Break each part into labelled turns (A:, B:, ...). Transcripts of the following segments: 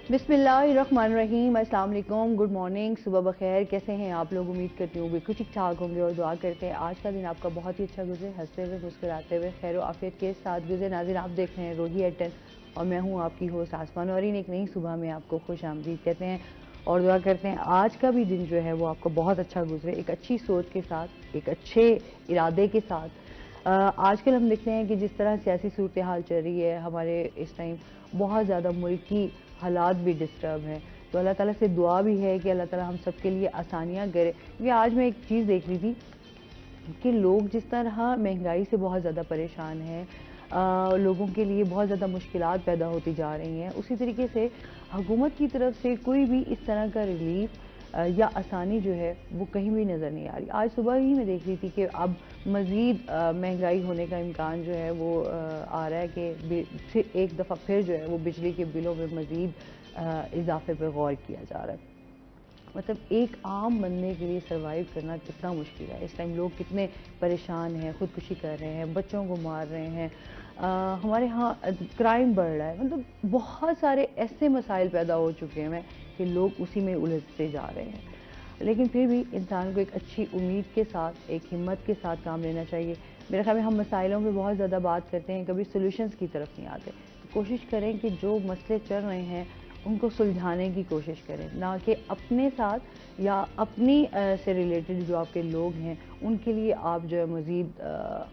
A: बिस्मिल्लाहिर्रहमानिर्रहीम, अस्सलाम वालेकुम, गुड मॉर्निंग, सुबह बखैर। कैसे हैं आप लोग? उम्मीद करती हूँ बिल्कुल ठीक ठाक होंगे और दुआ करते हैं आज का दिन आपका बहुत ही अच्छा गुजरे, हंसते हुए मुस्कुराते हुए खैर आफियत के साथ गुजरे। नाज़रीन, आप देख रहे हैं रोही एटन और मैं हूँ आपकी होस्ट आसमान और इन एक नई सुबह में आपको खुश आमदीद कहते हैं और दुआ करते हैं आज का भी दिन जो है वो आपको बहुत अच्छा गुजरे, एक अच्छी सोच के साथ, एक अच्छे इरादे के साथ। आजकल हम देखते हैं कि जिस तरह सियासी सूरत हाल चल रही है हमारे इस टाइम, बहुत ज़्यादा मुल्की हालात भी डिस्टर्ब हैं। तो अल्लाह ताला से दुआ भी है कि अल्लाह ताला हम सब के लिए आसानियाँ करे। क्योंकि आज मैं एक चीज़ देख रही थी कि लोग जिस तरह महंगाई से बहुत ज़्यादा परेशान हैं, लोगों के लिए बहुत ज़्यादा मुश्किलात पैदा होती जा रही हैं, उसी तरीके से हुकूमत की तरफ से कोई भी इस तरह का रिलीफ या आसानी जो है वो कहीं भी नज़र नहीं आ रही। आज सुबह ही मैं देख रही थी कि अब मज़ीद महंगाई होने का इम्कान जो है वो आ रहा है कि फिर एक दफ़ा फिर जो है वो बिजली के बिलों में मज़ीद इजाफे पर गौर किया जा रहा है। मतलब एक आम बनने के लिए सर्वाइव करना कितना मुश्किल है। इस टाइम लोग कितने परेशान हैं, खुदकुशी कर रहे हैं, बच्चों को मार रहे हैं, हमारे यहाँ क्राइम बढ़ रहा है। मतलब बहुत सारे ऐसे मसाइल पैदा हो चुके हैं कि लोग उसी में उलझते जा रहे हैं। लेकिन फिर भी इंसान को एक अच्छी उम्मीद के साथ, एक हिम्मत के साथ काम लेना चाहिए। मेरे ख्याल में हम मसाइलों पे बहुत ज़्यादा बात करते हैं, कभी सॉल्यूशंस की तरफ नहीं आते। तो कोशिश करें कि जो मसले चल रहे हैं उनको सुलझाने की कोशिश करें, ना कि अपने साथ या अपनी से रिलेटेड जो आपके लोग हैं उनके लिए आप जो है मज़ीद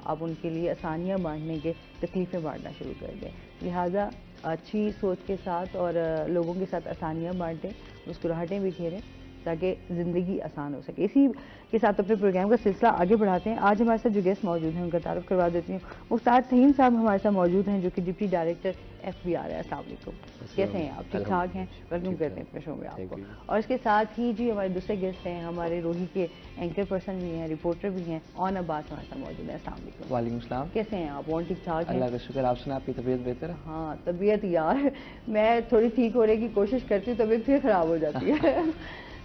A: आप उनके लिए आसानियाँ बांटने के, तकलीफ़ें बांटना शुरू कर दें। लिहाजा अच्छी सोच के साथ और लोगों के साथ आसानियाँ बांटें, मुस्कुराहटें बिखेरें ताकि ज़िंदगी आसान हो सके। इसी के साथ अपने प्रोग्राम का सिलसिला आगे बढ़ाते हैं। आज हमारे साथ जो गेस्ट मौजूद हैं उनका तारुफ करवा देती हूँ। मुख्तार तहीम साहब हमारे साथ मौजूद हैं जो कि डिप्टी डायरेक्टर FBI है। अस्सलाम वालेकुम, कैसे हैं आप? ठीक ठाक हैं? वेलकम करते हैं अपने शो में आपको। और इसके साथ ही जी हमारे दूसरे गेस्ट हैं, हमारे रोही के एंकर पर्सन भी हैं, रिपोर्टर भी हैं, ऑन अब्बास हमारे साथ मौजूद है। अस्सलाम वालेकुम।
B: वालेकुम सलाम।
A: कैसे हैं आप? और ठीक ठाक हैं?
B: अल्लाह का शुक्र। आप सुना, आपकी तबीयत बेहतर है?
A: हाँ तबीयत यार मैं थोड़ी ठीक होने की कोशिश करती हूँ, तबीयत फिर ख़राब हो जाती है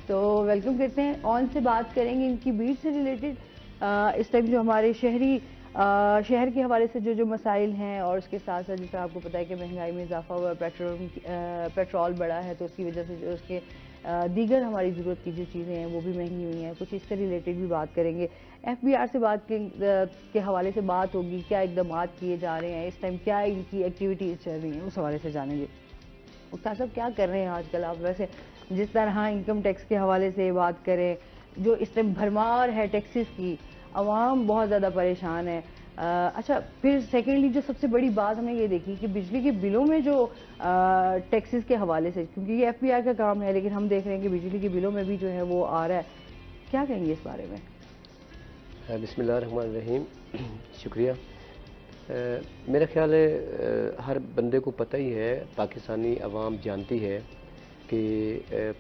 A: तो वेलकम करते हैं। ऑन से बात करेंगे इनकी बीट से रिलेटेड। इस टाइम जो हमारे शहर के हवाले से जो मसाइल हैं और उसके साथ साथ जैसे आपको पता है कि महंगाई में इजाफा हुआ, पेट्रोल बढ़ा है तो उसकी वजह से जो उसके दीगर हमारी ज़रूरत की जो चीज़ें हैं वो भी महंगी हुई हैं। कुछ इससे रिलेटेड भी बात करेंगे। FBR से बात के हवाले से बात होगी, क्या इकदाम किए जा रहे हैं इस टाइम, क्या इनकी एक्टिविटीज़ चल रही हैं, उस हवाले से जानेंगे। उस्ताद साहब क्या कर रहे हैं आजकल आप? वैसे जिस तरह इनकम टैक्स के हवाले से बात करें, जो इस टाइम भरमार है टैक्सेस की, आवाम बहुत ज़्यादा परेशान है। अच्छा, फिर सेकेंडली जो सबसे बड़ी बात हमने ये देखी कि बिजली के बिलों में जो टैक्सेस के हवाले से, क्योंकि ये FBI का काम है, लेकिन हम देख रहे हैं कि बिजली के बिलों में भी जो है वो आ रहा है। क्या कहेंगे इस बारे में?
C: बिस्मिल्लाहिर्रहमानिर्रहीम। शुक्रिया। मेरा ख्याल है हर बंदे को पता ही है, पाकिस्तानी अवाम जानती है कि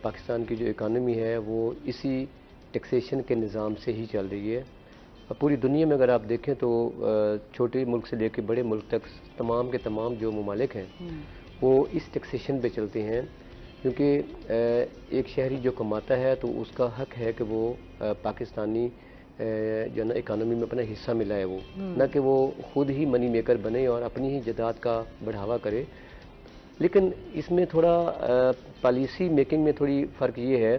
C: पाकिस्तान की जो इकानमी है वो इसी टैक्सेशन के निज़ाम से ही चल रही है। और पूरी दुनिया में अगर आप देखें तो छोटे मुल्क से लेकर बड़े मुल्क तक तमाम के तमाम जो ममालिक हैं वो इस टैक्सेशन पे चलते हैं। क्योंकि एक शहरी जो कमाता है तो उसका हक है कि वो पाकिस्तानी जो ना इकानमी में अपना हिस्सा मिलाए, वो ना कि वो खुद ही मनी मेकर बने और अपनी ही जायदाद का बढ़ावा करे। लेकिन इसमें थोड़ा पॉलिसी मेकिंग में थोड़ी फ़र्क ये है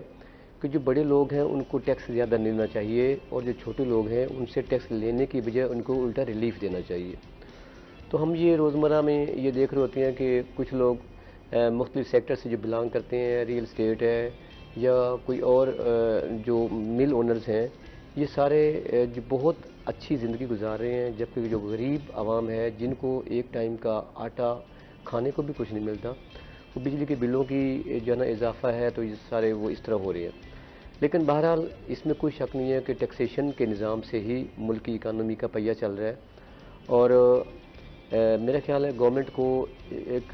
C: कि जो बड़े लोग हैं उनको टैक्स ज़्यादा लेना चाहिए और जो छोटे लोग हैं उनसे टैक्स लेने की बजाय उनको उल्टा रिलीफ देना चाहिए। तो हम ये रोज़मर्रा में ये देख रहे होते हैं कि कुछ लोग मुख्तलिफ सेक्टर से जो बिलोंग करते हैं, रियल इस्टेट है या कोई और जो मिल ओनर्स हैं, ये सारे जो बहुत अच्छी ज़िंदगी गुजार रहे हैं, जबकि जो गरीब आवाम है जिनको एक टाइम का आटा खाने को भी कुछ नहीं मिलता, वो बिजली के बिलों की जो ना इजाफा है तो ये सारे वो इस तरह हो रहे हैं। लेकिन बहरहाल इसमें कोई शक नहीं है कि टैक्सेशन के निज़ाम से ही मुल्क की इकानमी का पहिया चल रहा है। और मेरा ख्याल है गवर्नमेंट को एक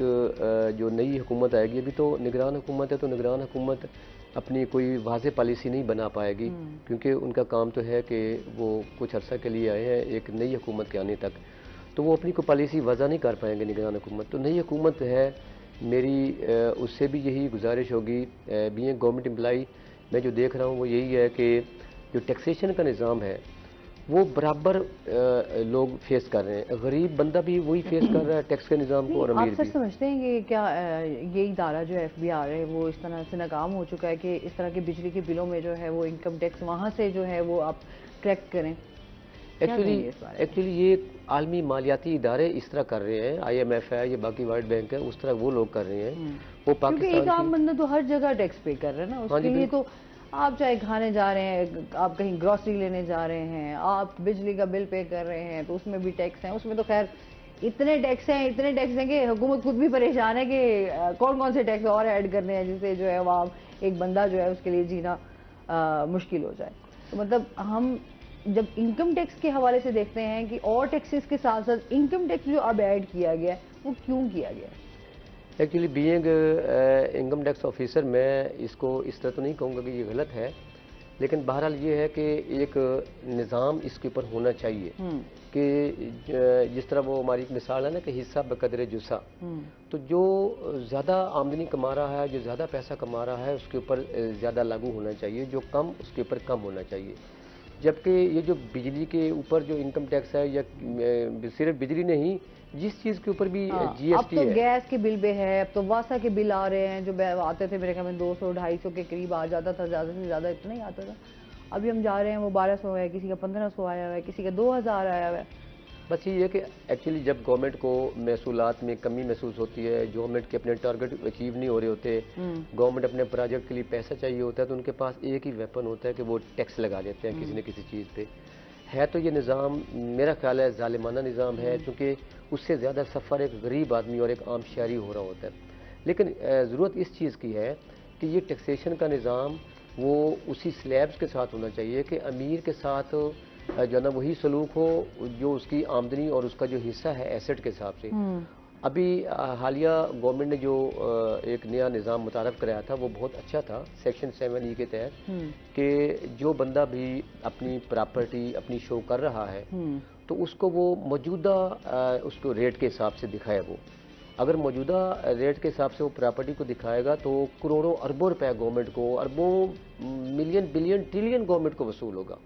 C: जो नई हुकूमत आएगी, अभी तो निगरान हुकूमत है, तो निगरान हुकूमत अपनी कोई वाज़ेह पॉलिसी नहीं बना पाएगी, क्योंकि उनका काम तो है कि वो कुछ अर्सा के लिए आए हैं एक नई हुकूमत के आने तक, तो वो अपनी कोई पॉलिसी वज़ा नहीं कर पाएंगे निगरान हुकूमत। तो नई हुकूमत है, मेरी उससे भी यही गुजारिश होगी, बीइंग गवर्नमेंट एम्प्लॉई मैं जो देख रहा हूँ वो यही है कि जो टैक्सेशन का निज़ाम है वो बराबर लोग फेस कर रहे हैं। गरीब बंदा भी वही फेस कर रहा है टैक्स के निज़ाम को, और
A: आप
C: अमीर
A: सर
C: भी।
A: समझते हैं कि क्या ये इदारा जो FBR है वो इस तरह से नाकाम हो चुका है कि इस तरह के बिजली के बिलों में जो है वो इनकम टैक्स वहाँ से जो है वो आप कलेक्ट करें? क्या कहेंगे इस बारे में?
C: एक्चुअली ये आलमी मालियाती इदारे इस तरह कर रहे हैं, IMF है, ये बाकी वर्ल्ड बैंक है, उस तरह वो लोग कर रहे हैं। वो
A: क्योंकि
C: पाकिस्तान
A: एक आम
C: की,
A: बंदा तो हर जगह टैक्स पे कर रहा है ना,
C: हाँ
A: उसके
C: जी,
A: लिए तो आप चाहे खाने जा रहे हैं, आप कहीं ग्रोसरी लेने जा रहे हैं, आप बिजली का बिल पे कर रहे हैं तो उसमें भी टैक्स हैं। उसमें तो खैर इतने टैक्स हैं कि हुकूमत खुद भी परेशान है कि कौन कौन से टैक्स और ऐड करने हैं जिससे जो है वो आम एक बंदा जो है उसके लिए जीना मुश्किल हो जाए। तो मतलब हम जब इनकम टैक्स के हवाले से देखते हैं कि और टैक्सेस के साथ साथ इनकम टैक्स जो अब ऐड किया गया है वो क्यों किया गया है?
C: Actually being income tax officer मैं इसको इस तरह तो नहीं कहूँगा कि ये गलत है, लेकिन बहरहाल ये है कि एक निज़ाम इसके ऊपर होना चाहिए कि जिस तरह वो हमारी एक मिसाल है ना कि हिस्सा बकदरे जुस्सा, तो जो ज़्यादा आमदनी कमा रहा है, जो ज़्यादा पैसा कमा रहा है उसके ऊपर ज़्यादा लागू होना चाहिए, जो कम उसके ऊपर कम होना चाहिए। जबकि ये जो बिजली के ऊपर जो इनकम टैक्स है, या सिर्फ बिजली नहीं, जिस चीज़ के ऊपर भी
A: अब
C: GST
A: तो
C: है।
A: गैस के बिल पे है, अब तो वासा के बिल आ रहे हैं जो आते थे मेरे ख्याल में 200-250 के करीब आ जाता था, ज़्यादा से ज़्यादा इतना ही आता था। अभी हम जा रहे हैं वो 1200 है, किसी का 1500 आया हुआ है, किसी का 2000 आया हुआ है।
C: बस ये है कि एक्चुअली जब गवर्नमेंट को महसूलात में कमी महसूस होती है, गवर्नमेंट के अपने टारगेट अचीव नहीं हो रहे होते, गवर्नमेंट अपने प्रोजेक्ट के लिए पैसा चाहिए होता है, तो उनके पास एक ही वेपन होता है कि वो टैक्स लगा देते हैं किसी न किसी चीज़ पे। है तो ये निज़ाम मेरा ख्याल है ज़ालिमाना निज़ाम है, क्योंकि उससे ज़्यादा सफ़र एक गरीब आदमी और एक आम शहरी हो रहा होता है। लेकिन ज़रूरत इस चीज़ की है कि ये टैक्सेशन का निज़ाम वो उसी स्लैब्स के साथ होना चाहिए कि अमीर के साथ जो ना वही सलूक हो जो उसकी आमदनी और उसका जो हिस्सा है एसेट के हिसाब से। अभी हालिया गवर्नमेंट ने जो एक नया निज़ाम मुतारफ़ कराया था वो बहुत अच्छा था, सेक्शन 7E के तहत, कि जो बंदा भी अपनी प्रॉपर्टी अपनी शो कर रहा है तो उसको वो मौजूदा उसको रेट के हिसाब से दिखाए। वो अगर मौजूदा रेट के हिसाब से वो प्रॉपर्टी को दिखाएगा तो करोड़ों अरबों रुपए गवर्नमेंट को, अरबों मिलियन बिलियन ट्रिलियन गवर्नमेंट को वसूल होगा।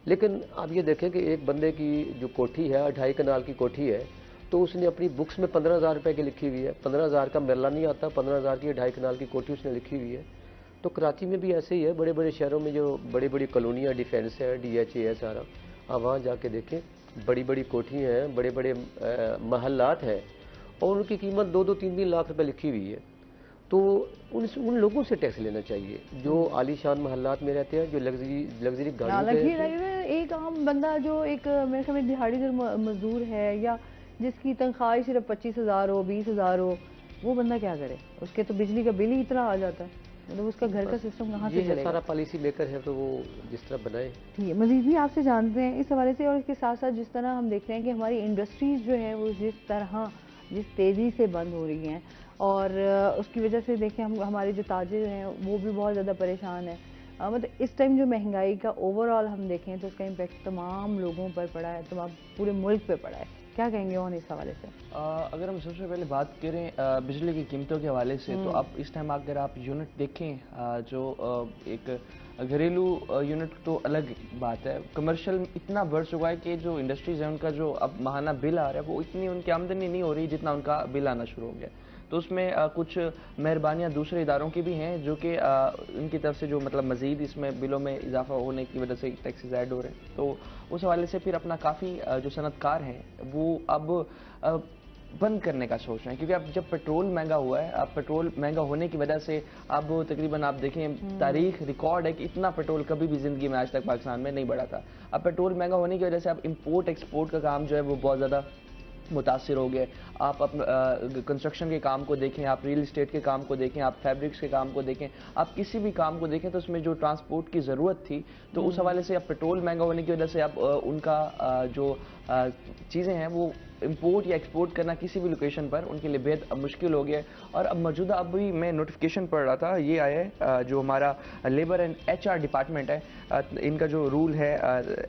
C: लेकिन आप ये देखें कि एक बंदे की जो कोठी है, 2.5 कनाल की कोठी है, तो उसने अपनी बुक्स में 15,000 रुपए की लिखी हुई है, 15,000 का मरला नहीं आता, 15,000 की 2.5 कनाल की कोठी उसने लिखी हुई है। तो कराची में भी ऐसे ही है, बड़े बड़े शहरों में जो बड़ी बड़ी कॉलोनियाँ, डिफेंस है, DHA है सारा, आप वहाँ जाके देखें, बड़ी बड़ी कोठियाँ हैं, बड़े बड़े महल्लात हैं, और उनकी कीमत 2-2-3-3 लाख रुपए लिखी हुई है। तो उन लोगों से टैक्स लेना चाहिए जो आलीशान महल्लात में रहते हैं, जो लग्जरी गाड़ियों पे रहते हैं।
A: एक आम बंदा जो एक मेरे ख्याल में दिहाड़ीदार मजदूर है या जिसकी तनख्वाह ही सिर्फ 25,000 हो, 20,000 हो, वो बंदा क्या करे? उसके तो बिजली का बिल ही इतना आ जाता है, मतलब उसका घर का सिस्टम कहाँ से चलेगा?
C: सारा पॉलिसी मेकर है तो वो जिस तरह बनाए।
A: ठीक है, मजीद भी आपसे जानते हैं इस हवाले से, और इसके साथ साथ जिस तरह हम देखते हैं कि हमारी इंडस्ट्रीज जो है वो जिस तेज़ी से बंद हो रही हैं, और उसकी वजह से देखें हम हमारे जो ताजिर हैं वो भी बहुत ज़्यादा परेशान है। मतलब इस टाइम जो महंगाई का ओवरऑल हम देखें तो उसका इम्पेक्ट तमाम लोगों पर पड़ा है, तमाम पूरे मुल्क पे पड़ा है। क्या कहेंगे ऑन इस हवाले से?
B: अगर हम सबसे पहले बात करें बिजली की कीमतों के हवाले से, तो अब इस टाइम अगर आप यूनिट देखें, जो एक घरेलू यूनिट तो अलग बात है, कमर्शियल इतना बढ़ चुका है कि जो इंडस्ट्रीज है उनका जो अब माहाना बिल आ रहा है वो इतनी उनकी आमदनी नहीं हो रही जितना उनका बिल आना शुरू हो गया। तो उसमें कुछ मेहरबानियाँ दूसरे इदारों की भी हैं जो कि उनकी तरफ से जो मतलब मज़ीद इसमें बिलों में इजाफा होने की वजह से टैक्सेस ऐड हो रहे हैं। तो उस हवाले से फिर अपना काफ़ी जो सनतकार हैं वो अब बंद करने का सोच रहे हैं, क्योंकि अब जब पेट्रोल महंगा हुआ है, अब पेट्रोल महंगा होने की वजह से अब तकरीबन आप देखें तारीख रिकॉर्ड है कि इतना पेट्रोल कभी भी ज़िंदगी में आज तक पाकिस्तान में नहीं बढ़ा था। अब पेट्रोल महंगा होने की वजह से अब इंपोर्ट एक्सपोर्ट का काम जो है वो बहुत ज़्यादा मुतासिर हो गए। आप अपने कंस्ट्रक्शन के काम को देखें, आप रियल इस्टेट के काम को देखें, आप फैब्रिक्स के काम को देखें, आप किसी भी काम को देखें तो उसमें जो ट्रांसपोर्ट की ज़रूरत थी, तो उस हवाले से अब पेट्रोल महंगा होने की वजह से अब उनका जो चीज़ें हैं वो इंपोर्ट या एक्सपोर्ट करना किसी भी लोकेशन पर उनके लिए बेहद मुश्किल हो गया है। और अब मौजूदा अभी मैं नोटिफिकेशन पढ़ रहा था, ये आया है जो हमारा लेबर एंड HR डिपार्टमेंट है, इनका जो रूल है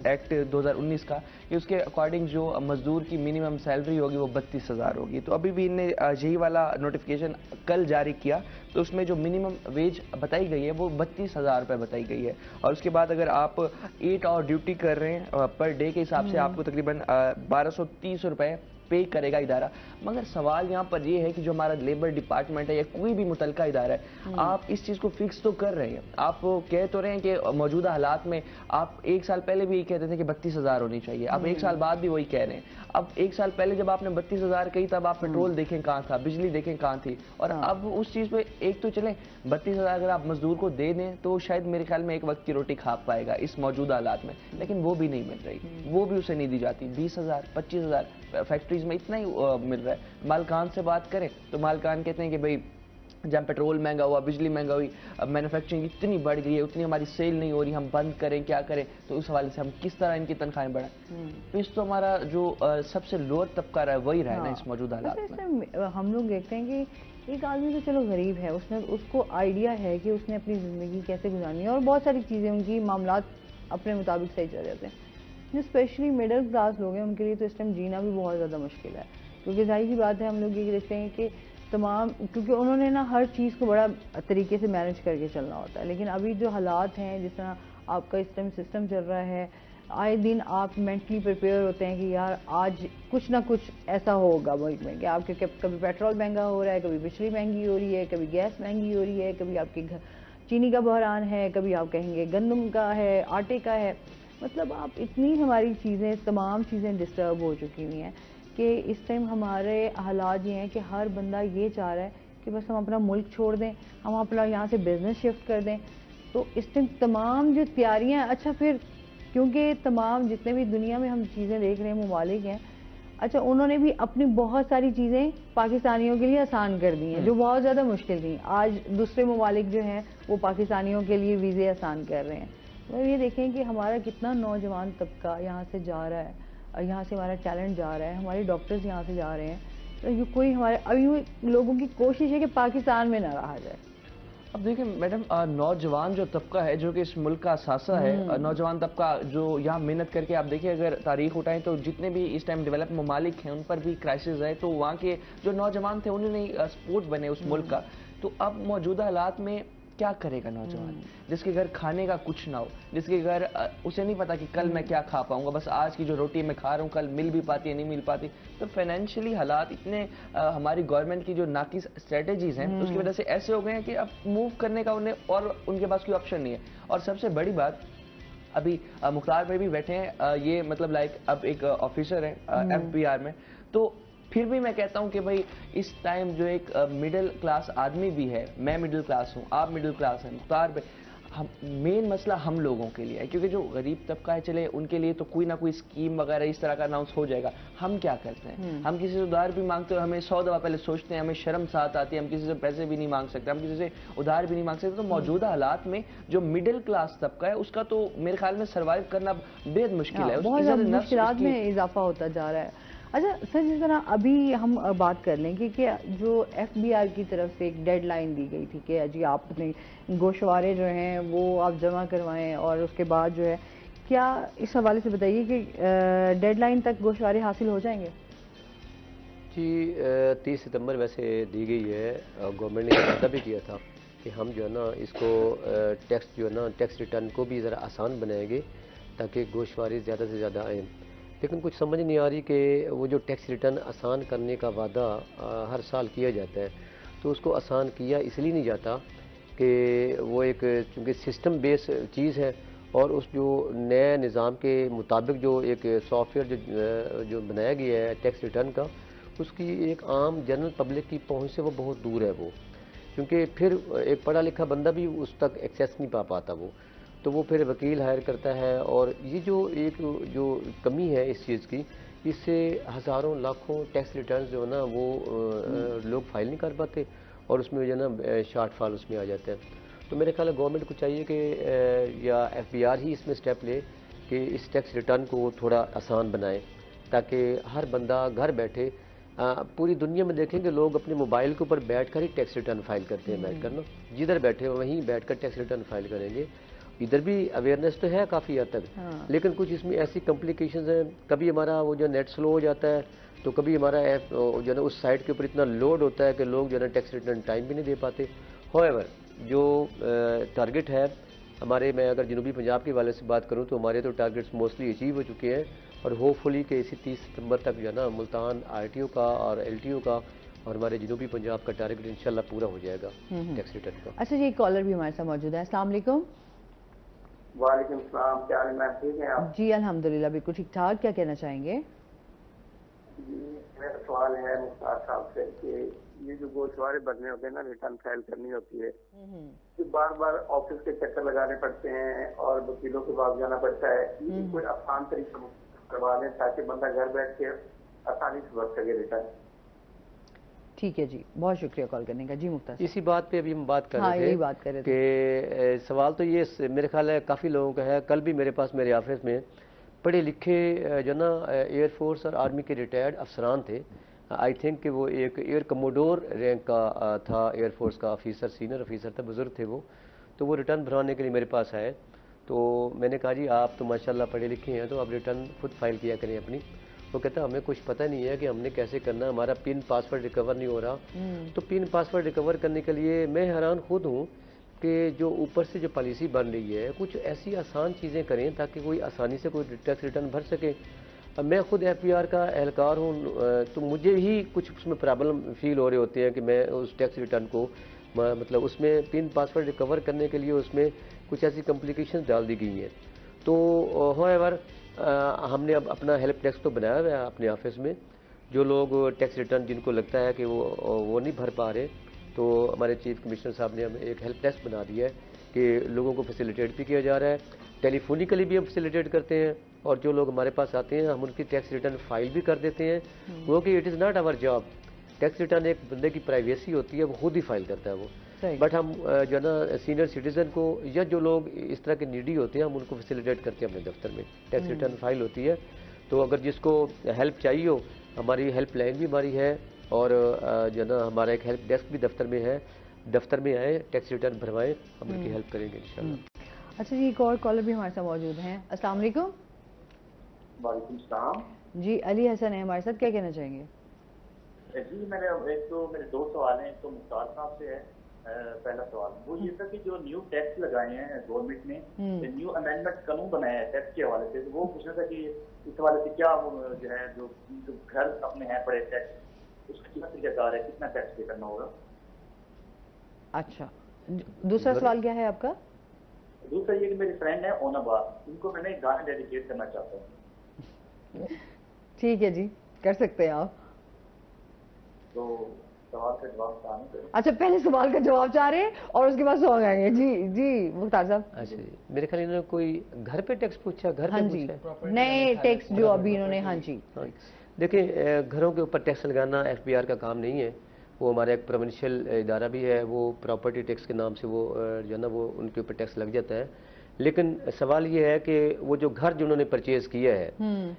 B: एक्ट 2019 का, कि उसके अकॉर्डिंग जो मजदूर की मिनिमम सैलरी होगी वो 32,000 होगी। तो अभी भी इनने यही वाला नोटिफिकेशन कल जारी किया, तो उसमें जो मिनिमम वेज बताई गई है वो 32,000 रुपये बताई गई है। और उसके बाद अगर आप 8 आवर ड्यूटी कर रहे हैं पर डे के हिसाब से आपको तकरीबन 1230 रुपये पे करेगा इदारा। मगर सवाल यहाँ पर ये है कि जो हमारा लेबर डिपार्टमेंट है या कोई भी मुतलका इदारा है, आप इस चीज़ को फिक्स तो कर रहे हैं, आप कह तो रहे हैं कि मौजूदा हालात में आप 1 साल पहले भी यही कहते थे कि 32,000 होनी चाहिए, आप 1 साल बाद भी वही कह रहे हैं। अब 1 साल पहले जब आपने 32,000 कही तब आप पेट्रोल देखें कहाँ था, बिजली देखें कहाँ थी, और अब उस चीज़ पे एक तो चले 32,000 अगर आप मजदूर को दे दें तो शायद मेरे ख्याल में एक वक्त की रोटी खा पाएगा इस मौजूदा हालात में, लेकिन वो भी नहीं मिल रही, वो भी उसे नहीं दी जाती। 20,000 25,000 फैक्ट्रीज में इतना ही मिल रहा है। मालकान से बात करें तो मालकान कहते हैं कि भाई जब पेट्रोल महंगा हुआ, बिजली महंगा हुई, अब मैन्युफैक्चरिंग इतनी बढ़ गई है, उतनी हमारी सेल नहीं हो रही, हम बंद करें क्या करें, तो उस हवाले से हम किस तरह इनकी तनख्वाहें बढ़ाएं। तो इस तो हमारा जो सबसे लोअर तबका रहा है वही रहा है ना इस मौजूदा हालात में।
A: हम लोग देखते हैं कि एक आदमी तो चलो गरीब है, उसको आइडिया है कि उसने अपनी ज़िंदगी कैसे गुजारनी है और बहुत सारी चीज़ें उनकी मामलात अपने मुताबिक सही चल जाते हैं। जो स्पेशली मिडिल क्लास लोग हैं उनके लिए तो इस टाइम जीना भी बहुत ज़्यादा मुश्किल है, क्योंकि जाहिर सी बात है हम लोग ये देखते हैं कि तमाम, क्योंकि उन्होंने ना हर चीज़ को बड़ा तरीके से मैनेज करके चलना होता है। लेकिन अभी जो हालात हैं, जिस तरह आपका इस टाइम सिस्टम चल रहा है, आए दिन आप मेंटली प्रिपेयर होते हैं कि यार आज कुछ ना कुछ ऐसा होगा मुल्क में कि आपके कभी पेट्रोल महंगा हो रहा है, कभी बिजली महंगी हो रही है, कभी गैस महंगी हो रही है, कभी आपके घर चीनी का बहरान है, कभी आप कहेंगे गंदम का है, आटे का है। मतलब आप इतनी हमारी चीज़ें, तमाम चीज़ें डिस्टर्ब हो चुकी हुई हैं कि इस टाइम हमारे हालात ये हैं कि हर बंदा ये चाह रहा है कि बस हम अपना मुल्क छोड़ दें, हम अपना यहाँ से बिज़नेस शिफ्ट कर दें। तो इस टाइम तमाम जो तैयारियाँ, अच्छा फिर क्योंकि तमाम जितने भी दुनिया में हम चीज़ें देख रहे हैं, ममालिक हैं, अच्छा उन्होंने भी अपनी बहुत सारी चीज़ें पाकिस्तानियों के लिए आसान कर दी हैं जो बहुत ज़्यादा मुश्किल थी। आज दूसरे ममालिक जो हैं वो पाकिस्तानियों के लिए वीज़े आसान कर रहे हैं। तो ये देखें कि हमारा कितना नौजवान तबका यहाँ से जा रहा है, यहाँ से हमारा टैलेंट जा रहा है, हमारे डॉक्टर्स यहाँ से जा रहे हैं। तो ये कोई हमारे अभी लोगों की कोशिश है कि पाकिस्तान में ना रहा जाए।
B: अब देखिए मैडम, नौजवान जो तबका है जो कि इस मुल्क का असासा है, नौजवान तबका जो यहाँ मेहनत करके, आप देखिए अगर तारीख उठाएं तो जितने भी इस टाइम डेवलप ममालिक हैं उन पर भी क्राइसिस है, तो वहाँ के जो नौजवान थे उन्होंने सपोर्ट बने उस मुल्क का। तो अब मौजूदा हालात में क्या करेगा नौजवान जिसके घर खाने का कुछ ना हो, जिसके घर उसे नहीं पता कि कल मैं क्या खा पाऊंगा, बस आज की जो रोटी मैं खा रहा हूँ कल मिल भी पाती है नहीं मिल पाती। तो फाइनेंशियली हालात इतने हमारी गवर्नमेंट की जो नाकिस स्ट्रेटेजीज हैं उसकी वजह से ऐसे हो गए हैं कि अब मूव करने का उन्हें और उनके पास कोई ऑप्शन नहीं है। और सबसे बड़ी बात, अभी मुख्तार भाई भी बैठे हैं, ये मतलब लाइक अब एक ऑफिसर है FBR में, तो फिर भी मैं कहता हूं कि भाई इस टाइम जो एक मिडिल क्लास आदमी भी है, मैं मिडिल क्लास हूं, आप मिडिल क्लास हैं, मुख्तार भाई, हम मेन मसला हम लोगों के लिए है, क्योंकि जो गरीब तबका है चले उनके लिए तो कोई ना कोई स्कीम वगैरह इस तरह का अनाउंस हो जाएगा। हम क्या करते हैं, हम किसी से उधार भी मांगते हैं, हमें 100 दफा पहले सोचते हैं, हमें शर्म साथ आती है, हम किसी से पैसे भी नहीं मांग सकते, हम किसी से उधार भी नहीं मांग सकते। तो मौजूदा हालात में जो मिडिल क्लास तबका है उसका तो मेरे ख्याल में सर्वाइव करना बेहद मुश्किल है,
A: बहुत ज़्यादा मुश्किलात में इजाफा होता जा रहा है। अच्छा सर, जिस तरह अभी हम बात कर लें कि जो FBR की तरफ से एक डेडलाइन दी गई थी कि जी आप अपने गोशवारे जो हैं वो आप जमा करवाएं, और उसके बाद जो है क्या इस हवाले से बताइए कि डेडलाइन तक गोशवारे हासिल हो जाएंगे?
C: जी 30 सितंबर वैसे दी गई है, गवर्नमेंट ने वादा भी किया था कि हम जो है ना इसको टैक्स जो है ना टैक्स रिटर्न को भी ज़रा आसान बनाएंगे ताकि गोशवारे ज़्यादा से ज़्यादा आएँ। लेकिन कुछ समझ नहीं आ रही कि वो जो टैक्स रिटर्न आसान करने का वादा हर साल किया जाता है, तो उसको आसान किया इसलिए नहीं जाता कि वो एक चूँकि सिस्टम बेस चीज़ है, और उस जो नए निज़ाम के मुताबिक जो एक सॉफ्टवेयर जो बनाया गया है टैक्स रिटर्न का, उसकी एक आम जनरल पब्लिक की पहुंच से वो बहुत दूर है वो, क्योंकि फिर एक पढ़ा लिखा बंदा भी उस तक एक्सेस नहीं पा पाता वो, तो वो फिर वकील हायर करता है। और ये जो एक जो कमी है इस चीज़ की, इससे हज़ारों लाखों टैक्स रिटर्न जो है ना वो लोग फाइल नहीं कर पाते, और उसमें जो है ना शॉर्टफॉल उसमें आ जाते हैं। तो मेरे ख्याल है गवर्नमेंट को चाहिए कि या FBR ही इसमें स्टेप ले कि इस टैक्स रिटर्न को थोड़ा आसान बनाए, ताकि हर बंदा घर बैठे पूरी दुनिया में देखेंगे लोग अपने मोबाइल के ऊपर बैठकर ही टैक्स रिटर्न फाइल करते हैं, बैठकर ना जिधर बैठे वहीं बैठकर टैक्स रिटर्न फाइल करेंगे। इधर भी अवेयरनेस तो है काफ़ी हद तक, लेकिन कुछ इसमें ऐसी कॉम्प्लिकेशंस हैं, कभी हमारा वो जो नेट स्लो हो जाता है, तो कभी हमारा ऐप जो है ना उस साइट के ऊपर इतना लोड होता है कि लोग जो है ना टैक्स रिटर्न टाइम भी नहीं दे पाते। हाउएवर जो टारगेट है हमारे, मैं अगर जनूबी पंजाब के वाले से बात करूं तो हमारे तो टारगेट्स मोस्टली अचीव हो चुके हैं, और होपफुली कि इसी 30 सितंबर तक जो है ना मुल्तान आरटीओ का और एलटीओ का और हमारे जनूबी पंजाब का टारगेट इंशाल्लाह पूरा हो जाएगा टैक्स रिटर्न का।
A: अच्छा जी, एक कॉलर भी हमारे साथ मौजूद है। अस्सलाम वालेकुम।
D: वालेकुम सलाम, क्या हाल है मैम, ठीक है आप?
A: जी अल्हम्दुलिल्लाह बिल्कुल ठीक ठाक। क्या कहना चाहेंगे?
D: जी मेरा सवाल है मुख्तार साहब से कि ये जो गोशवारे भरने होते हैं ना, रिटर्न फाइल करनी होती है, तो बार बार ऑफिस के चक्कर लगाने पड़ते हैं और वकीलों के पास जाना पड़ता है। ये कोई आसान तरीका करवा दें ताकि बंदा घर बैठ के आसानी से भर सके रिटर्न।
A: ठीक है जी, बहुत शुक्रिया कॉल करने का। जी मुख्तार,
C: इसी बात पे अभी हम बात कर
A: हाँ,
C: रहे
A: यही
C: थे
A: बात कर रहे थे
C: कि सवाल तो ये मेरे ख्याल है काफ़ी लोगों का है। कल भी मेरे पास मेरे ऑफिस में पढ़े लिखे जो ना एयरफोर्स और आर्मी के रिटायर्ड अफसरान थे, आई थिंक कि वो एक एयर कमोडोर रैंक का था, एयरफोर्स का ऑफिसर, सीनियर ऑफिसर था, बुजुर्ग थे वो। तो वो रिटर्न भरवाने के लिए मेरे पास आए, तो मैंने कहा जी आप तो माशाल्लाह पढ़े लिखे हैं, तो आप रिटर्न खुद फाइल किया करें अपनी। वो कहता हमें कुछ पता नहीं है कि हमने कैसे करना, हमारा पिन पासवर्ड रिकवर नहीं हो रहा। तो पिन पासवर्ड रिकवर करने के लिए मैं हैरान खुद हूँ कि जो ऊपर से जो पॉलिसी बन रही है, कुछ ऐसी आसान चीज़ें करें ताकि कोई आसानी से कोई टैक्स रिटर्न भर सके। अब मैं खुद एफबीआर का एहलकार हूँ, तो मुझे ही कुछ उसमें प्रॉब्लम फील हो रहे होते हैं कि मैं उस टैक्स रिटर्न को मतलब उसमें पिन पासवर्ड रिकवर करने के लिए उसमें कुछ ऐसी कॉम्प्लिकेशन डाल दी गई हैं। तो हाउएवर हमने अब अपना हेल्प डेस्क तो बनाया हुआ है अपने ऑफिस में। जो लोग टैक्स रिटर्न जिनको लगता है कि वो नहीं भर पा रहे, तो हमारे चीफ कमिश्नर साहब ने हमें एक हेल्प डेस्क बना दिया है कि लोगों को फैसिलिटेट भी किया जा रहा है, टेलीफोनिकली भी हम फैसिलिटेट करते हैं, और जो लोग हमारे पास आते हैं हम उनकी टैक्स रिटर्न फाइल भी कर देते हैं, क्योंकि it is not our job. Tax return एक बंदे की प्राइवेसी होती है, वो खुद ही फाइल करता है वो। बट हम जो है ना सीनियर सिटीजन को या जो लोग इस तरह के नीडी होते हैं हम उनको फैसिलिटेट करते हैं अपने दफ्तर में। टैक्स रिटर्न फाइल होती है, तो अगर जिसको हेल्प चाहिए हो, हमारी हेल्प लाइन भी हमारी है, और जो है ना हमारा एक हेल्प डेस्क भी दफ्तर में है। दफ्तर में आए, टैक्स रिटर्न भरवाएं, हम उनकी हेल्प करेंगे इंशाल्लाह।
A: अच्छा जी, एक और कॉलर भी हमारे साथ मौजूद हैं। अस्सलाम वालेकुम।
D: वालेकुम सलाम
A: जी, अली हसन है हमारे साथ, क्या कहना चाहेंगे?
D: जी, मेरे दो सवाल हैं। एक तो मुख्तार साहब से है। पहला सवाल वो ये था कि जो न्यू टैक्स लगाए हैं गवर्नमेंट ने, न्यू अमेंडमेंट कानून बनाया है टैक्स के हवाले से, तो वो पूछना था कि इस हवाले से क्या जो है जो घर अपने हैं बड़े टैक्स, उसका कितना तरीकाकार है, कितना टैक्स पे करना होगा?
A: अच्छा, दूसरा सवाल क्या है आपका?
D: दूसरा ये कि मेरे फ्रेंड है ओनाबाद, उनको मैंने गाना डेडिकेट करना चाहता हूँ।
A: ठीक है जी, कर सकते हैं आप।
D: तो सवाल का जवाब चाहने थे।
A: अच्छा, पहले सवाल का जवाब चाह रहे हैं और उसके बाद सॉन्ग आएंगे। जी जी मुख्तार साहब।
C: अच्छा जी, मेरे ख्याल इन्होंने कोई घर पे टैक्स पूछा, घर
A: हाँ
C: पे
A: जी,
C: पूछा
A: नए टैक्स जो अभी इन्होंने, हाँ जी।
C: देखिए घरों के ऊपर टैक्स लगाना एफबीआर का काम नहीं है, वो हमारा एक प्रोविंशियल इदारा भी है, वो प्रॉपर्टी टैक्स के नाम से वो जो है ना वो उनके ऊपर टैक्स लग जाता है। लेकिन सवाल ये है कि वो जो घर जिन्होंने परचेज किया है,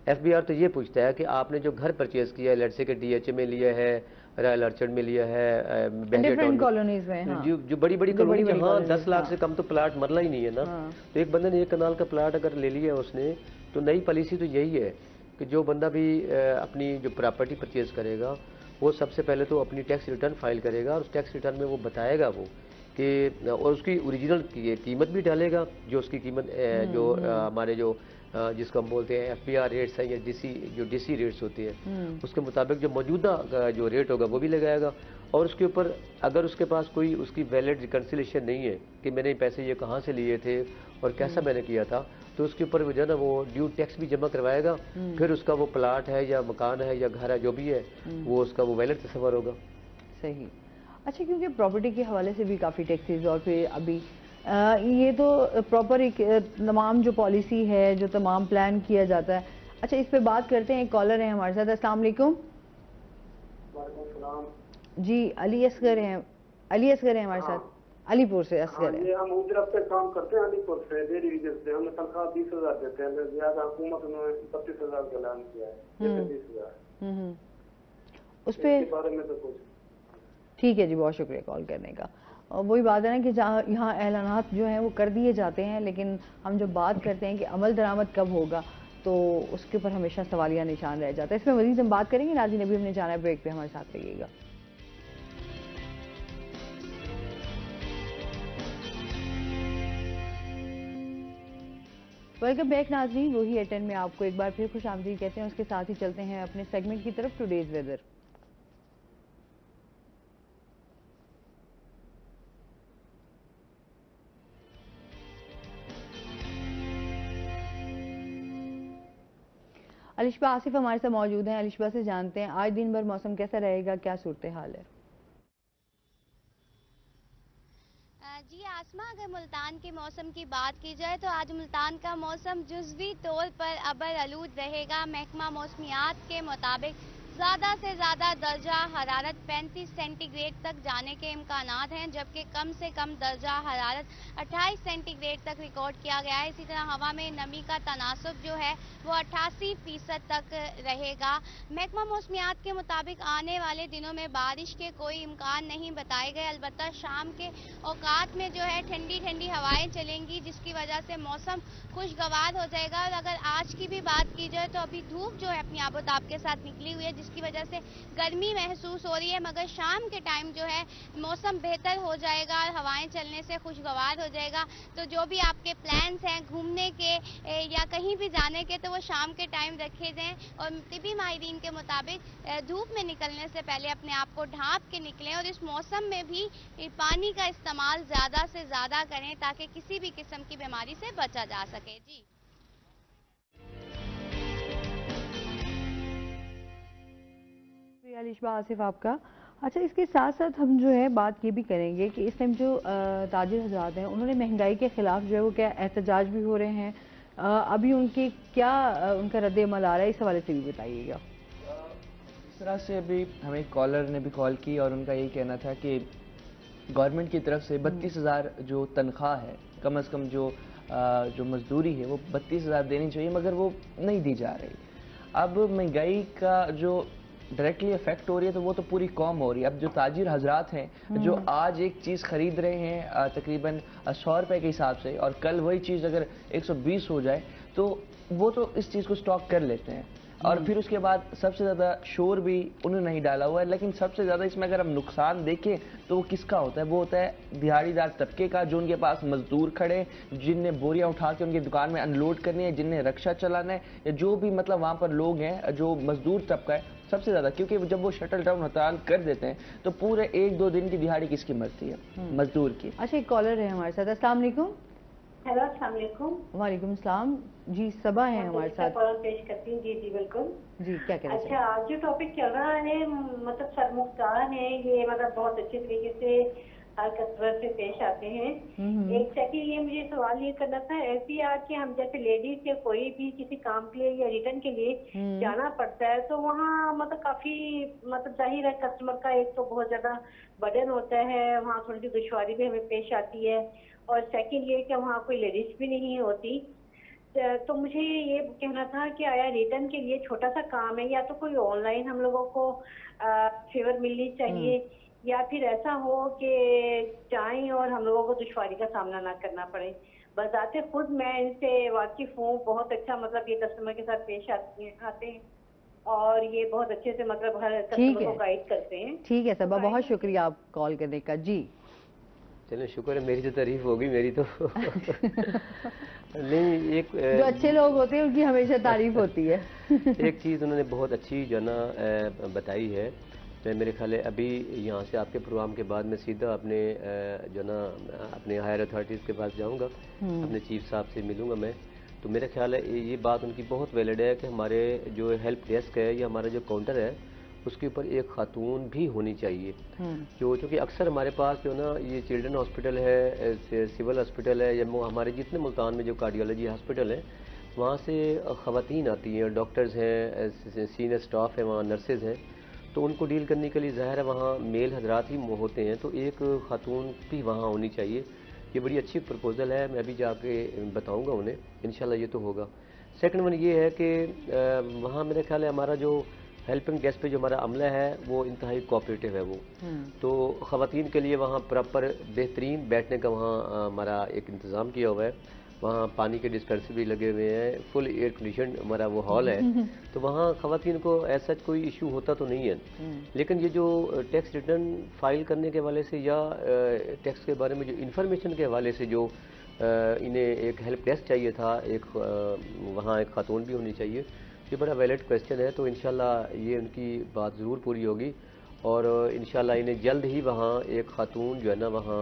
C: एफबीआर तो ये पूछता है कि आपने जो घर परचेज किया है, लेट्स से कि डीएचए में लिया है, रॉयल अर्चर्ड में लिया है,
A: डिफरेंट कॉलोनीज में, हाँ।
C: जो बड़ी बड़ी कॉलोनी जहाँ 10 लाख
A: हाँ।
C: से कम तो प्लाट मरना ही नहीं है ना।
A: हाँ।
C: तो एक बंदे ने 1 कनाल का प्लाट अगर ले लिया उसने, तो नई पॉलिसी तो यही है कि जो बंदा भी अपनी जो प्रॉपर्टी परचेज करेगा, वो सबसे पहले तो अपनी टैक्स रिटर्न फाइल करेगा, और उस टैक्स रिटर्न में वो बताएगा वो कि, और उसकी ओरिजिनल कीमत भी डालेगा, जो उसकी कीमत जो हमारे जो जिसको हम बोलते हैं एफबीआर रेट्स हैं या डीसी रेट्स होते हैं, उसके मुताबिक जो मौजूदा जो रेट होगा वो भी लगाएगा। और उसके ऊपर अगर उसके पास कोई उसकी वैलिड रिकन्सिलेशन नहीं है कि मैंने पैसे ये कहाँ से लिए थे और कैसा मैंने किया था, तो उसके ऊपर जो है ना वो ड्यू टैक्स भी जमा करवाएगा। फिर उसका वो प्लाट है या मकान है या घर है जो भी है, वो उसका वो वैलिड तस्वर होगा।
A: सही। अच्छा, क्योंकि प्रॉपर्टी के हवाले से भी काफ़ी टैक्सेस, और फिर अभी ये तो प्रॉपर एक तमाम जो पॉलिसी है, जो तमाम प्लान किया जाता है। अच्छा, इस पे बात करते हैं। एक कॉलर है हमारे साथ। अस्सलाम वालेकुम। जी, अली असगर हैं हमारे साथ। अलीपुर से असगर है।
E: ये हम उजरत पे काम करते हैं, अलीपुर से डेली वेजेस से। हमें तनख्वाह 20,000 देते हैं, ज्यादा हुकूमत ने 32,000 का ऐलान किया है, 20,000।
A: उस पे
E: इसके बारे में तो कुछ
A: ठीक है जी, बहुत शुक्रिया कॉल करने का। और वही बात है ना कि जहाँ यहाँ ऐलानात जो हैं वो कर दिए जाते हैं, लेकिन हम जब बात करते हैं कि अमल दरामद कब होगा तो उसके ऊपर हमेशा सवालिया निशान रह जाता है। इसमें मजीद हम बात करेंगे। नाज़रीन, अभी हमने जाना है ब्रेक पे, हमारे साथ रहिएगा। वेलकम बैक नाज़रीन, रोही एटन में आपको एक बार फिर खुश आमदीद कहते हैं। उसके साथ ही चलते हैं अपने सेगमेंट की तरफ, टुडेज वेदर। अलिशबा आसिफ हमारे साथ मौजूद हैं। अलिशबा से जानते हैं आज दिन भर मौसम कैसा रहेगा, क्या सूरत हाल है?
F: जी आसमा, अगर मुल्तान के मौसम की बात की जाए तो आज मुल्तान का मौसम जुज़वी तौर पर अबर आलूद रहेगा। महकमा मौसमियात के मुताबिक ज़्यादा से ज़्यादा दर्जा हरारत 35 सेंटीग्रेड तक जाने के इम्कानात हैं, जबकि कम से कम दर्जा हरारत 28 सेंटीग्रेड तक रिकॉर्ड किया गया है। इसी तरह हवा में नमी का तनासुब जो है वो 88% तक रहेगा। महकमा मौसमियात के मुताबिक आने वाले दिनों में बारिश के कोई इम्कान नहीं बताए गए। अलबत्ता शाम के औकात में जो है ठंडी ठंडी हवाएं चलेंगी, जिसकी वजह से मौसम खुशगवार हो जाएगा। और अगर आज की भी बात की जाए तो अभी धूप जो है अपनी आबोताब के साथ निकली हुई है, जिसकी वजह से गर्मी महसूस हो रही है, मगर शाम के टाइम जो है मौसम बेहतर हो जाएगा और हवाएं चलने से खुशगवार हो जाएगा। तो जो भी आपके प्लान्स हैं घूमने के या कहीं भी जाने के, तो वो शाम के टाइम रखे जाएं। और तिबी माहिरीन के मुताबिक धूप में निकलने से पहले अपने आप को ढांप के निकलें और इस मौसम में भी पानी का इस्तेमाल ज़्यादा से ज़्यादा करें ताकि किसी भी किस्म की बीमारी से बचा जा सके। जी
A: अलिशबा आसिफ आपका। अच्छा, इसके साथ साथ हम जो है बात ये भी करेंगे कि इस टाइम जो ताजिर हज़रात हैं उन्होंने महंगाई के ख़िलाफ़ जो है वो क्या एहतजाज भी हो रहे हैं, अभी उनकी क्या उनका रद्द अमल आ रहा है, इस हवाले से भी बताइएगा।
B: इस तरह से अभी हमें कॉलर ने भी कॉल की और उनका यही कहना था कि गवर्नमेंट की तरफ से 32,000 जो तनख्वाह है, कम से कम जो मजदूरी है वो 32,000 देनी चाहिए, मगर वो नहीं दी जा रही। अब महंगाई का जो डायरेक्टली इफेक्ट हो रही है तो वो तो पूरी कौम हो रही है। अब जो ताजिर हजरात हैं जो आज एक चीज़ खरीद रहे हैं तकरीबन 100 रुपए के हिसाब से, और कल वही चीज़ अगर 120 हो जाए तो वो तो इस चीज़ को स्टॉक कर लेते हैं। और फिर उसके बाद सबसे ज़्यादा शोर भी उन्होंने नहीं डाला हुआ है, लेकिन सबसे ज़्यादा इसमें अगर हम नुकसान देखें तो वो किसका होता है? वो होता है दिहाड़ीदार तबके का, जो उनके पास मजदूर खड़े, जिनने बोरियां उठा के उनकी दुकान में अनलोड करनी है, जिनने रक्षा चलाना है, या जो भी मतलब वहाँ पर लोग हैं जो मजदूर तबका है सबसे ज़्यादा। क्योंकि जब वो शटल डाउन हड़ताल कर देते हैं तो पूरे 1-2 दिन की दिहाड़ी किसकी मरती है? मजदूर की।
A: अच्छा, एक कॉलर है हमारे साथ। अस्सलाम वालेकुम।
G: हेलो, अस्सलाम वालेकुम।
A: वालेकुम सलाम जी, सबा है हमारे साथ।
G: पेश करती हूँ। जी जी बिल्कुल
A: जी, क्या कह रहे हैं?
G: अच्छा, आज जो टॉपिक चल रहा है मतलब सरमुख्तार है, ये मतलब बहुत अच्छे तरीके से हर कस्टमर से पेश आते हैं। एक सेकंड, ये मुझे सवाल ये करना था, ऐसी आज के हम जैसे लेडीज या कोई भी किसी काम के लिए या रिटर्न के लिए जाना पड़ता है तो वहाँ मतलब काफी मतलब जाहिर है कस्टमर का एक तो बहुत ज्यादा बर्डन होता है, वहाँ थोड़ी सी दुश्वारी भी हमें पेश आती है। और सेकंड ये कि वहाँ कोई लेडीज भी नहीं होती। तो मुझे ये कहना था कि आया रिटर्न के लिए छोटा सा काम है, या तो कोई ऑनलाइन हम लोगों को फेवर मिलनी चाहिए, या फिर ऐसा हो कि चाहें और हम लोगों को दुश्वारी का सामना ना करना पड़े। बजाते खुद मैं इनसे वाकिफ हूँ, बहुत अच्छा मतलब ये कस्टमर के साथ पेश आते हैं और ये बहुत अच्छे से मतलब हर कस्टमर को गाइड करते हैं।
A: ठीक है सबा, बहुत शुक्रिया आप कॉल करने का। जी
C: चलो शुक्र है, मेरी तो तारीफ होगी, मेरी तो नहीं, एक
A: जो अच्छे लोग होते हैं उनकी हमेशा तारीफ होती है।
C: एक चीज़ उन्होंने बहुत अच्छी जो ना बताई है। मैं मेरे ख्याल है अभी यहाँ से आपके प्रोग्राम के बाद मैं सीधा अपने जो ना अपने हायर अथॉरिटीज़ के पास जाऊँगा, अपने चीफ साहब से मिलूँगा मैं। तो मेरा ख्याल है ये बात उनकी बहुत वैलिड है कि हमारे जो हेल्प डेस्क है या हमारा जो काउंटर है उसके ऊपर एक खातून भी होनी चाहिए। जो चूँकि अक्सर हमारे पास जो ना ये चिल्ड्रन हॉस्पिटल है, सिविल हॉस्पिटल है, या हमारे जितने मुल्तान में जो कार्डियोलॉजी हॉस्पिटल है वहाँ से ख़वातीन आती हैं, डॉक्टर्स हैं, सीनियर स्टाफ है, वहाँ नर्सेज हैं। तो उनको डील करने के लिए ज़ाहिर है वहाँ मेल हजरात ही होते हैं, तो एक खातून भी वहाँ होनी चाहिए। ये बड़ी अच्छी प्रपोज़ल है, मैं अभी जाके बताऊँगा उन्हें, इंशाल्लाह ये तो होगा। सेकंड वन ये है कि वहाँ मेरे ख्याल है हमारा जो हेल्पिंग डेस्क पे जो हमारा अमला है वो इंतहाई कोऑपरेटिव है वो। तो ख़वातीन के लिए वहाँ प्रॉपर बेहतरीन बैठने का वहाँ हमारा एक इंतज़ाम किया हुआ है। वहाँ पानी के डिस्पेंसर भी लगे हुए हैं, फुल एयर कंडीशन हमारा वो हॉल है। तो वहाँ ख़वातीन को ऐसा कोई इशू होता तो नहीं है। लेकिन ये जो टैक्स रिटर्न फाइल करने के हवाले से या टैक्स के बारे में जो इंफॉर्मेशन के हवाले से जो इन्हें एक हेल्प डेस्क चाहिए था, एक वहाँ एक खातून भी होनी चाहिए, ये बड़ा वैलिड क्वेश्चन है। तो इंशाल्लाह ये उनकी बात ज़रूर पूरी होगी और इंशाल्लाह इन्हें जल्द ही वहाँ एक खातून जो है ना वहाँ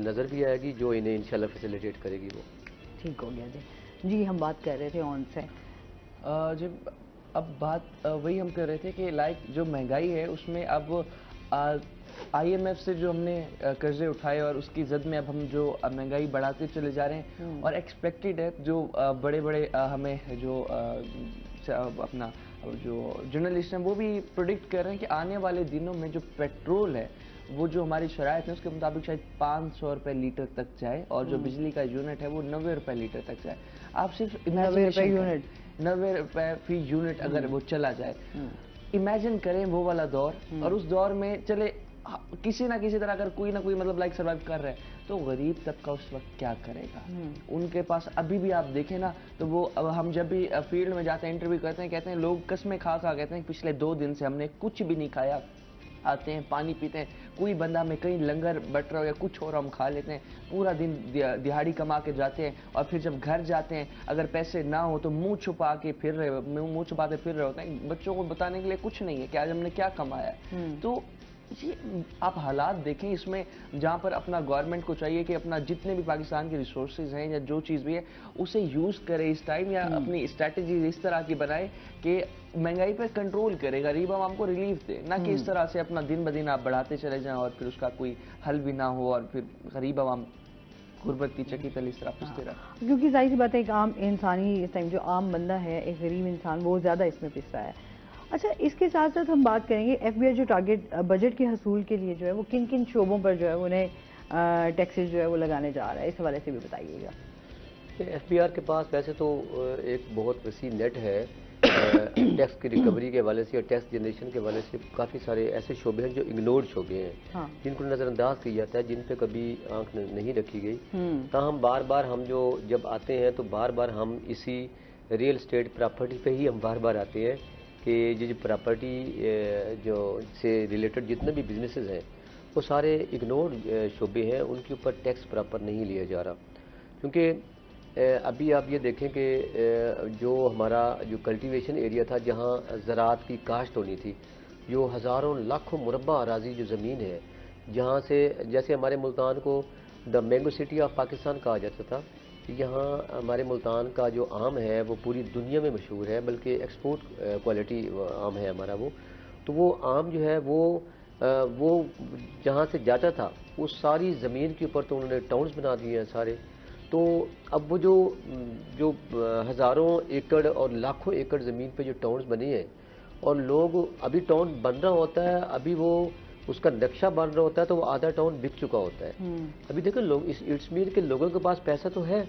C: नज़र भी आएगी जो इन्हें इंशाल्लाह फैसिलिटेट करेगी। वो ठीक हो गया
A: जी हम बात कर रहे थे ऑन से
B: जब अब बात वही हम कर रहे थे कि लाइक जो महंगाई है उसमें अब IMF से जो हमने कर्जे उठाए और उसकी जद में अब हम जो महंगाई बढ़ाते चले जा रहे हैं और एक्सपेक्टेड है जो बड़े बड़े हमें जो अपना जो जर्नलिस्ट हैं वो भी प्रोडिक्ट कर रहे हैं कि आने वाले दिनों में जो पेट्रोल है वो जो हमारी शराइत है उसके मुताबिक शायद 500 रुपए लीटर तक जाए और जो बिजली का यूनिट है वो 90 रुपए लीटर तक जाए। आप सिर्फ 90 रुपए फी यूनिट अगर वो चला जाए, इमेजिन करें वो वाला दौर। और उस दौर में चले किसी ना किसी तरह अगर कोई ना कोई मतलब लाइक सर्वाइव कर रहे हैं तो गरीब तबका उस वक्त क्या करेगा। उनके पास अभी भी आप देखें ना तो वो अब हम जब भी फील्ड में जाते हैं इंटरव्यू करते हैं कहते हैं लोग कसमें खा कहते हैं पिछले 2 दिन से हमने कुछ भी नहीं खाया, आते हैं पानी पीते हैं, कोई बंदा में कहीं लंगर बट रहा हो या कुछ और हम खा लेते हैं, पूरा दिन दिहाड़ी कमा के जाते हैं और फिर जब घर जाते हैं अगर पैसे ना हो तो मुंह छुपाते फिर रहे होते हैं। बच्चों को बताने के लिए कुछ नहीं है कि आज हमने क्या कमाया। तो ये आप हालात देखें इसमें जहाँ पर अपना गवर्नमेंट को चाहिए कि अपना जितने भी पाकिस्तान के रिसोर्सेज हैं या जो चीज़ भी है उसे यूज़ करे इस टाइम या अपनी स्ट्रैटेजी इस तरह की बनाए कि महंगाई पर कंट्रोल करे, गरीब आवाम को रिलीफ दे, ना कि इस तरह से अपना दिन ब दिन आप बढ़ाते चले जाएं और फिर उसका कोई हल भी ना हो और फिर गरीब आवाम गुर्बत की चक्की तले इस तरह पिसते रहे।
A: क्योंकि जाहिर सी बात है एक आम इंसान ही इस टाइम जो आम बंदा है, एक गरीब इंसान, वो ज़्यादा इसमें पिस रहा है। अच्छा, इसके साथ साथ हम बात करेंगे FBI जो टारगेट बजट के हसूल के लिए जो है वो किन किन शोबों पर जो है उन्हें टैक्सेस जो है वो लगाने जा रहा है, इस हवाले से भी बताइएगा।
C: FBR के पास वैसे तो एक बहुत वसी नेट है टैक्स की रिकवरी के हवाले से और टैक्स जनरेशन के हवाले से। काफ़ी सारे ऐसे शोबे हैं जो इग्नोर्ड शोबे हैं, जिनको नज़रअंदाज किया जाता है, जिन पे कभी आंख नहीं रखी गई। ताहम बार बार हम जो जब आते हैं तो बार बार हम इसी रियल एस्टेट प्रॉपर्टी पे ही हम बार बार आते हैं कि जो प्रॉपर्टी जो से रिलेटेड जितने भी बिजनेसेस हैं वो सारे इग्नोर्ड शोबे हैं, उनके ऊपर टैक्स प्रॉपर नहीं लिया जा रहा। क्योंकि अभी आप ये देखें कि जो हमारा जो कल्टीवेशन एरिया था जहाँ ज़राअत की काश्त होनी थी, जो हज़ारों लाखों मुरब्बा अराजी जो ज़मीन है, जहाँ से जैसे हमारे मुल्तान को the mango city of Pakistan कहा जाता था, यहाँ हमारे मुल्तान का जो आम है वो पूरी दुनिया में मशहूर है, बल्कि एक्सपोर्ट क्वालिटी आम है हमारा वो। तो वो आम जो है वो जहाँ से जाता था उस सारी ज़मीन के ऊपर तो उन्होंने टाउन्स बना दिए हैं सारे। तो अब वो जो हज़ारों एकड़ और लाखों एकड़ ज़मीन पे जो टाउन्स बने हैं और लोग अभी टाउन बन रहा होता है, अभी वो उसका नक्शा बन रहा होता है तो वो आधा टाउन बिक चुका होता है। अभी देखो लोग इट्स मीन के लोगों के पास पैसा तो है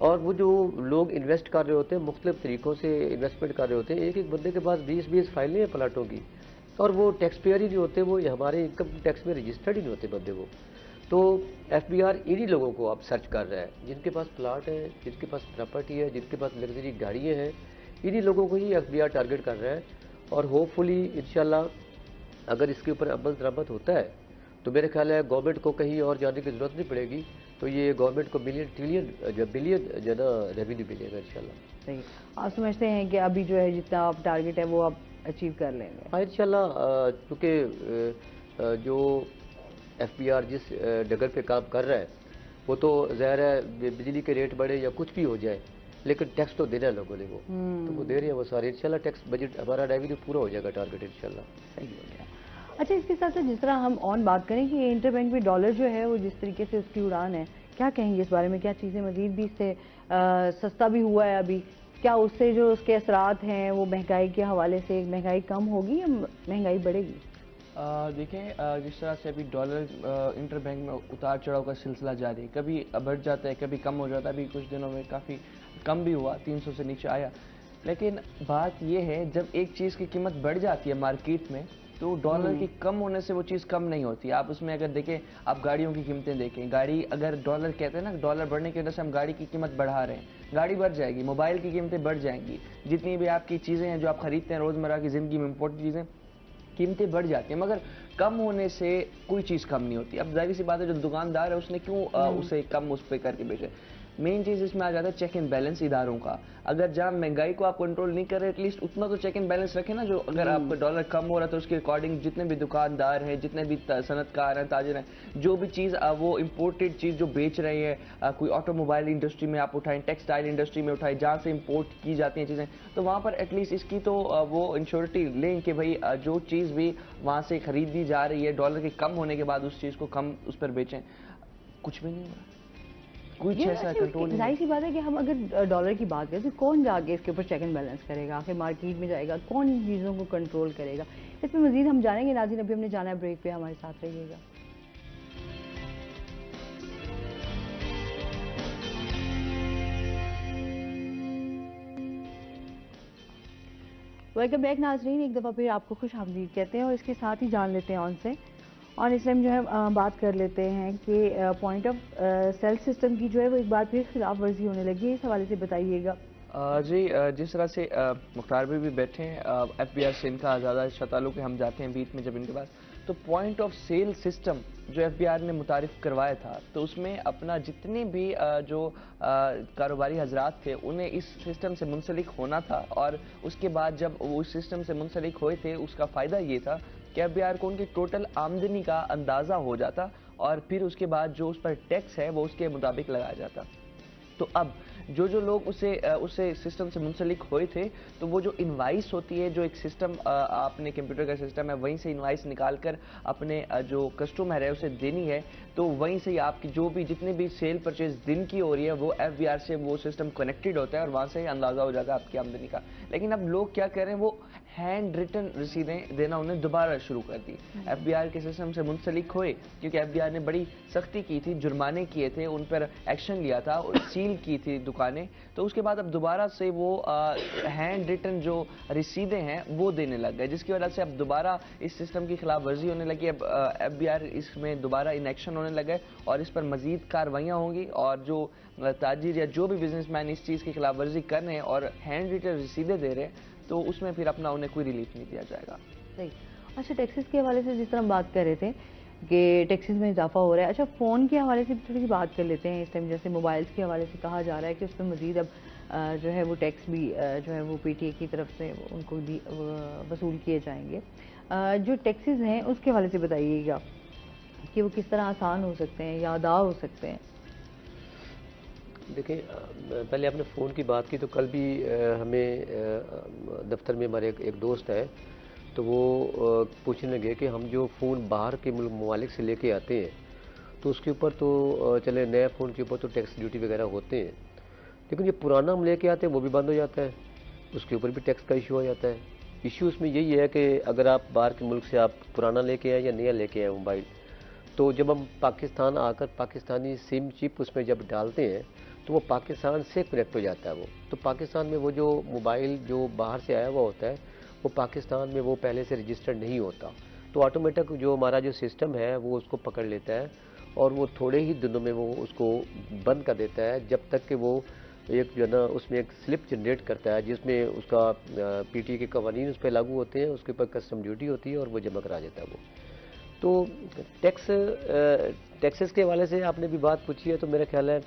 C: और वो जो लोग इन्वेस्ट कर रहे होते हैं, मुख्तलिफ तरीक़ों से इन्वेस्टमेंट कर रहे होते हैं। एक एक बंदे के पास 20-20 फाइलें हैं प्लाटों की और वो टैक्स पेयर ही नहीं होते, वो हमारे इनकम टैक्स में रजिस्टर्ड ही नहीं होते बंदे वो। तो FBR इन्हीं लोगों को अब सर्च कर रहा है, जिनके पास प्लाट है, जिनके पास प्रॉपर्टी है, जिनके पास लग्जरी गाड़ियाँ हैं, इन्हीं लोगों को ही FBR टारगेट कर रहा है। और होपफुली इंशाल्लाह अगर इसके ऊपर अमल दरामद होता है तो मेरे ख्याल है गवर्नमेंट को कहीं और जाने की जरूरत नहीं पड़ेगी, तो ये गवर्नमेंट को बिलियन जो ना रेवेन्यू मिलेगा इंशाल्लाह।
A: सही, आप समझते हैं कि अभी जो है जितना आप टारगेट है वो आप अचीव कर लेंगे?
C: हाँ इंशाल्लाह, क्योंकि जो FBR जिस डगर पे काम कर रहा है वो तो ज़ाहिर है बिजली के रेट बढ़े या कुछ भी हो जाए, लेकिन टैक्स तो देना है लोगों ने वो, तो वो दे रहे हैं वो सारे। इंशाल्लाह टैक्स बजट हमारा रेवेन्यू पूरा हो जाएगा टारगेट इंशाल्लाह।
A: सही हो गया। अच्छा, इसके साथ साथ जिस तरह हम ऑन बात करें कि इंटरबैंक में डॉलर जो है वो जिस तरीके से उसकी उड़ान है, क्या कहेंगे इस बारे में? क्या चीज़ें मजीद भी इससे सस्ता भी हुआ है अभी? क्या उससे जो उसके असरात हैं वो महंगाई के हवाले से, महंगाई कम होगी या महंगाई बढ़ेगी?
B: देखें, जिस तरह से अभी डॉलर इंटरबैंक में उतार चढ़ाव का सिलसिला जारी है, कभी बढ़ जाता है, कभी कम हो जाता है। अभी कुछ दिनों में काफ़ी कम भी हुआ, 300 से नीचे आया। लेकिन बात यह है, जब एक चीज़ की कीमत बढ़ जाती है मार्केट में, तो डॉलर की कम होने से वो चीज़ कम नहीं होती। आप उसमें अगर देखें, आप गाड़ियों की कीमतें देखें, गाड़ी अगर डॉलर कहते हैं ना, डॉलर बढ़ने की वजह से हम गाड़ी की कीमत बढ़ा रहे हैं, गाड़ी बढ़ जाएगी, मोबाइल की कीमतें बढ़ जाएंगी, जितनी भी आपकी चीज़ें हैं जो आप खरीदते हैं रोज़मर्रा की ज़िंदगी में, इम्पोर्टेंट चीज़ें, कीमतें बढ़ जाती हैं। मगर कम होने से कोई चीज़ कम नहीं होती। अब जाहिर सी बात है, जो दुकानदार है उसने क्यों उसे कम उस पर करके बेचे। मेन चीज़ इसमें आ जाता है चेक एंड बैलेंस इदारों का। अगर जहाँ महंगाई को आप कंट्रोल नहीं कर रहे, एटलीस्ट उतना तो चेक एंड बैलेंस रखें ना। जो अगर आपका डॉलर कम हो रहा है तो उसके अकॉर्डिंग जितने भी दुकानदार हैं, जितने भी सनतकार हैं, ताजिर हैं, जो भी चीज़ वो इम्पोर्टेड चीज़ जो बेच रहे हैं, कोई ऑटोमोबाइल इंडस्ट्री में आप उठाएं, टेक्सटाइल इंडस्ट्री में उठाएं, जहाँ से इम्पोर्ट की जाती हैं चीज़ें, तो वहाँ पर एटलीस्ट इसकी तो वो इंश्योरिटी लें कि भाई जो चीज़ भी वहाँ से खरीदी जा रही है डॉलर के कम होने के बाद, उस चीज़ को कम उस पर बेचें। कुछ भी नहीं हो रहा, कुछ ऐसा कंट्रोल नहीं।
A: जाहिर सी बात है कि हम अगर डॉलर की बात करें तो कौन जाके इसके ऊपर चेक एंड बैलेंस करेगा, आखिर मार्केट में जाएगा कौन इन चीज़ों को कंट्रोल करेगा? इसमें मजीद हम जानेंगे। नाज़रीन, अभी हमने जाना है ब्रेक पे, हमारे साथ रहिएगा। वेलकम बैक नाजरीन, एक दफ़ा फिर आपको खुश आमदीद कहते हैं और इसके साथ ही जान लेते हैं ऑन से। और इस टाइम जो है बात कर लेते हैं कि पॉइंट ऑफ सेल सिस्टम की जो है वो एक बार फिर खिलाफ वर्जी होने लगी है, इस हवाले से बताइएगा।
B: जी, जिस तरह से मुख्तार भी बैठे हैं, FBI से इनका ज़्यादा ताल्लुक है, हम जाते हैं बीच में जब इनके पास, तो पॉइंट ऑफ सेल सिस्टम जो FBI ने मुतारिफ करवाया था, तो उसमें अपना जितने भी जो कारोबारी हजरात थे उन्हें इस सिस्टम से मुंसलिक होना था। और उसके बाद जब वो इस सिस्टम से मुंसलिक हुए थे, उसका फ़ायदा ये था कि FBI को उनकी टोटल आमदनी का अंदाज़ा हो जाता और फिर उसके बाद जो उस पर टैक्स है वो उसके मुताबिक लगाया जाता। तो अब जो लोग उसे सिस्टम से मुंसलिक हुए थे, तो वो जो इनवाइस होती है, जो एक सिस्टम आपने कंप्यूटर का सिस्टम है, वहीं से इनवाइस निकाल कर अपने जो कस्टमर है उसे देनी है। तो वहीं से आपकी जो भी जितने भी सेल परचेज दिन की हो रही है वो FBR से वो सिस्टम कनेक्टेड होता है और वहाँ से ही अंदाज़ा हो जाता है आपकी आमदनी का। लेकिन अब लोग क्या कर रहे हैं, वो हैंड रिटन रसीदें देना उन्हें दोबारा शुरू कर दी। FBR के सिस्टम से मुंसलिक हुए क्योंकि FBR ने बड़ी सख्ती की थी, जुर्माने किए थे, उन पर एक्शन लिया था और सील की थी दुकानें। तो उसके बाद अब दोबारा से वो हैंड रिटन जो रसीदें हैं वो देने लग गए, जिसकी वजह से अब दोबारा इस सिस्टम की खिलाफ वर्जी होने लगी। अब FBR इसमें दोबारा इन एक्शन होने लगे और इस पर मजीद कार्रवाइयाँ होंगी। और जो ताजिर या जो भी बिजनेसमैन इस चीज़ की खिलाफ वर्जी कर रहे हैं और हैंड रिटन रसीदें दे रहे हैं, तो उसमें फिर अपना उन्हें कोई रिलीफ नहीं दिया जाएगा।
A: सही। अच्छा, टैक्सेस के हवाले से जिस तरह हम बात कर रहे थे कि टैक्सेस में इजाफा हो रहा है, अच्छा फ़ोन के हवाले से भी थोड़ी सी बात कर लेते हैं। इस टाइम जैसे मोबाइल्स के हवाले से कहा जा रहा है कि उस पर मज़ीद अब जो है वो टैक्स भी जो है वो PTA की तरफ से उनको वसूल किए जाएंगे। जो टैक्सेस हैं उसके हवाले से बताइएगा कि वो किस तरह आसान हो सकते हैं या अदा हो सकते हैं।
C: देखिए, पहले आपने फ़ोन की बात की, तो कल भी हमें दफ्तर में हमारे एक दोस्त है, तो वो पूछने लगे कि हम जो फ़ोन बाहर के ममालिक से लेके आते हैं तो उसके ऊपर तो चले नए फ़ोन के ऊपर तो टैक्स ड्यूटी वगैरह होते हैं, लेकिन जो पुराना हम लेके आते हैं वो भी बंद हो जाता है, उसके ऊपर भी टैक्स का इशू हो जाता है। इशू उसमें यही है कि अगर आप बाहर के मुल्क से आप पुराना लेके आए या नया लेके आए मोबाइल, तो जब हम पाकिस्तान आकर पाकिस्तानी सिम चिप उसमें जब डालते हैं तो वो पाकिस्तान से कनेक्ट हो जाता है। वो तो पाकिस्तान में वो जो मोबाइल जो बाहर से आया हुआ होता है वो पाकिस्तान में वो पहले से रजिस्टर्ड नहीं होता, तो ऑटोमेटिक जो हमारा जो सिस्टम है वो उसको पकड़ लेता है और वो थोड़े ही दिनों में वो उसको बंद कर देता है, जब तक कि वो एक जो है ना उसमें एक स्लिप जनरेट करता है जिसमें उसका PTA के कवानीन उस पर लागू होते हैं, उसके ऊपर कस्टम ड्यूटी होती है और वो जमा करा देता है वो। तो टैक्सेस के हवाले से आपने भी बात पूछी है, तो मेरा ख्याल है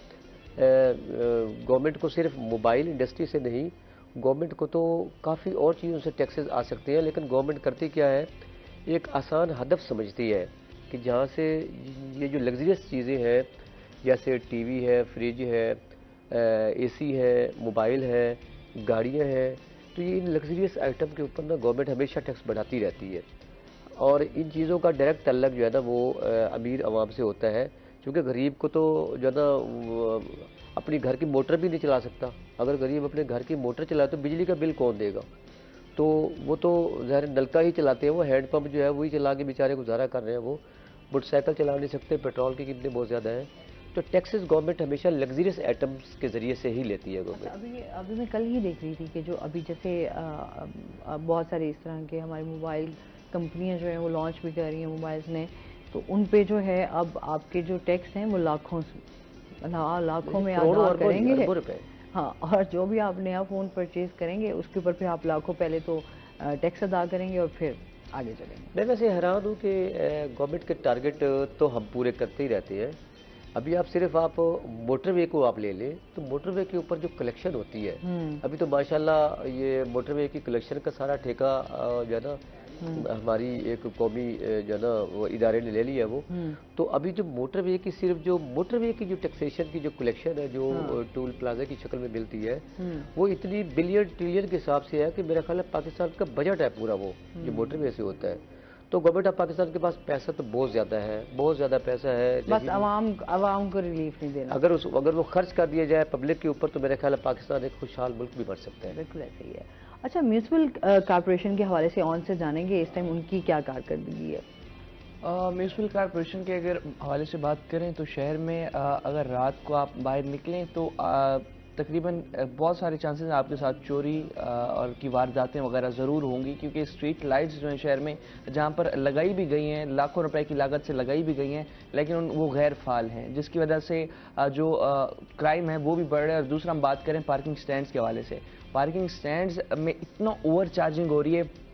C: गवर्नमेंट को सिर्फ मोबाइल इंडस्ट्री से नहीं, गवर्नमेंट को तो काफ़ी और चीज़ों से टैक्सेस आ सकते हैं, लेकिन गवर्नमेंट करती क्या है, एक आसान हदफ समझती है कि जहाँ से ये जो लग्जरियस चीज़ें हैं जैसे TV है, फ्रिज है, AC है, मोबाइल है, गाड़ियाँ हैं, तो ये इन लग्जरियस आइटम के ऊपर ना गवर्नमेंट हमेशा टैक्स बढ़ाती रहती है और इन चीज़ों का डायरेक्ट तल्लक जो है ना वो अमीर आवाम से होता है, क्योंकि गरीब को तो जो है ना अपनी घर की मोटर भी नहीं चला सकता। अगर गरीब अपने घर की मोटर चलाए तो बिजली का बिल कौन देगा? तो वो तो ज़ाहिर नलका ही चलाते हैं, वो हैंडपम्प जो है वही चला के बेचारे गुजारा कर रहे हैं। वो मोटरसाइकिल चला नहीं सकते, पेट्रोल की कीमतें बहुत ज़्यादा हैं। तो टैक्सेस गवर्नमेंट हमेशा लग्जरियस आइटम्स के ज़रिए से ही लेती है गवर्नमेंट।
A: अभी मैं कल ही देख रही थी कि जो अभी जैसे बहुत सारे इस तरह के हमारी मोबाइल कंपनियां जो हैं वो लॉन्च भी कर रही हैं मोबाइल्स में, तो उन पे जो है अब आपके जो टैक्स हैं वो लाखों में अदा करेंगे। हाँ, और जो भी आप नया फ़ोन परचेज़ करेंगे उसके ऊपर फिर आप लाखों पहले तो टैक्स अदा करेंगे और फिर आगे चलेंगे।
C: मैं वैसे हैरान हूँ कि गवर्नमेंट के टारगेट तो हम पूरे करते ही रहते हैं। अभी आप सिर्फ आप मोटरवे को आप ले लें तो मोटरवे के ऊपर जो कलेक्शन होती है, अभी तो माशाल्लाह ये मोटरवे की कलेक्शन का सारा ठेका जो है ना हमारी एक कौमी जो है ना वो इदारे ने ले लिया है वो। तो अभी जो मोटरवे की सिर्फ जो मोटरवे की जो टैक्सेशन की जो कलेक्शन है जो टोल प्लाजा की शक्ल में मिलती है वो इतनी बिलियन ट्रिलियन के हिसाब से है कि मेरा ख्याल है पाकिस्तान का बजट है पूरा वो जो मोटरवे से होता है। तो गवर्नमेंट ऑफ पाकिस्तान के पास पैसा तो बहुत ज़्यादा है, बहुत ज़्यादा पैसा है,
A: बस अवाम को रिलीफ नहीं देना।
C: अगर वो खर्च कर दिया जाए पब्लिक के ऊपर तो मेरे ख्याल है पाकिस्तान एक खुशहाल मुल्क भी बन सकता है।
A: बिल्कुल ऐसे ही है। अच्छा, म्यूनसिपल कॉर्पोरेशन के हवाले से ऑन से जानेंगे इस टाइम उनकी क्या कारकर्दगी है?
B: म्यूनसिपल कॉर्पोरेशन के अगर हवाले से बात करें तो शहर में अगर रात को आप बाहर निकलें तो तकरीबन बहुत सारे चांसेस हैं आपके साथ चोरी और की वारदातें वगैरह ज़रूर होंगी, क्योंकि स्ट्रीट लाइट्स जो हैं शहर में जहां पर लगाई भी गई हैं, लाखों रुपए की लागत से लगाई भी गई हैं, लेकिन वो गैर फाल हैं, जिसकी वजह से जो क्राइम है वो भी बढ़ रहा है। और दूसरा हम बात करें पार्किंग स्टैंड्स के हवाले से, पार्किंग स्टैंड्स में इतना ओवर चार्जिंग हो रही है।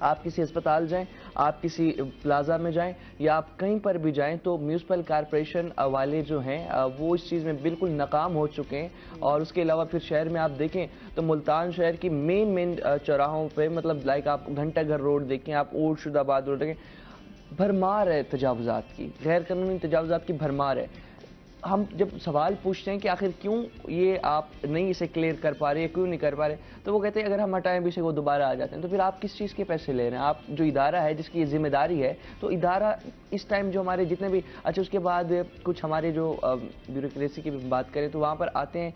B: आप किसी अस्पताल जाएं, आप किसी प्लाजा में जाएं या आप कहीं पर भी जाएं तो म्यूनसिपल कॉर्पोरेशन वाले जो हैं वो इस चीज़ में बिल्कुल नाकाम हो चुके हैं। और उसके अलावा फिर शहर में आप देखें तो मुल्तान शहर की मेन चौराहों पे, मतलब लाइक आप घंटा घर रोड देखें, आप ओट शुदाबाद रोड देखें, भरमार है तजावुज़ात की, गैर कानूनी तजावुज़ात की भरमार है। हम जब सवाल पूछते हैं कि आखिर क्यों ये आप नहीं इसे क्लियर कर पा रहे, क्यों नहीं कर पा रहे, तो वो कहते हैं अगर हम हटाएं भी से वो दोबारा आ जाते हैं। तो फिर आप किस चीज़ के पैसे ले रहे हैं? आप जो इदारा है जिसकी ये जिम्मेदारी है, तो इदारा इस टाइम जो हमारे जितने भी, अच्छा उसके बाद कुछ हमारे जो ब्यूरोक्रेसी की बात करें तो वहाँ पर आते हैं,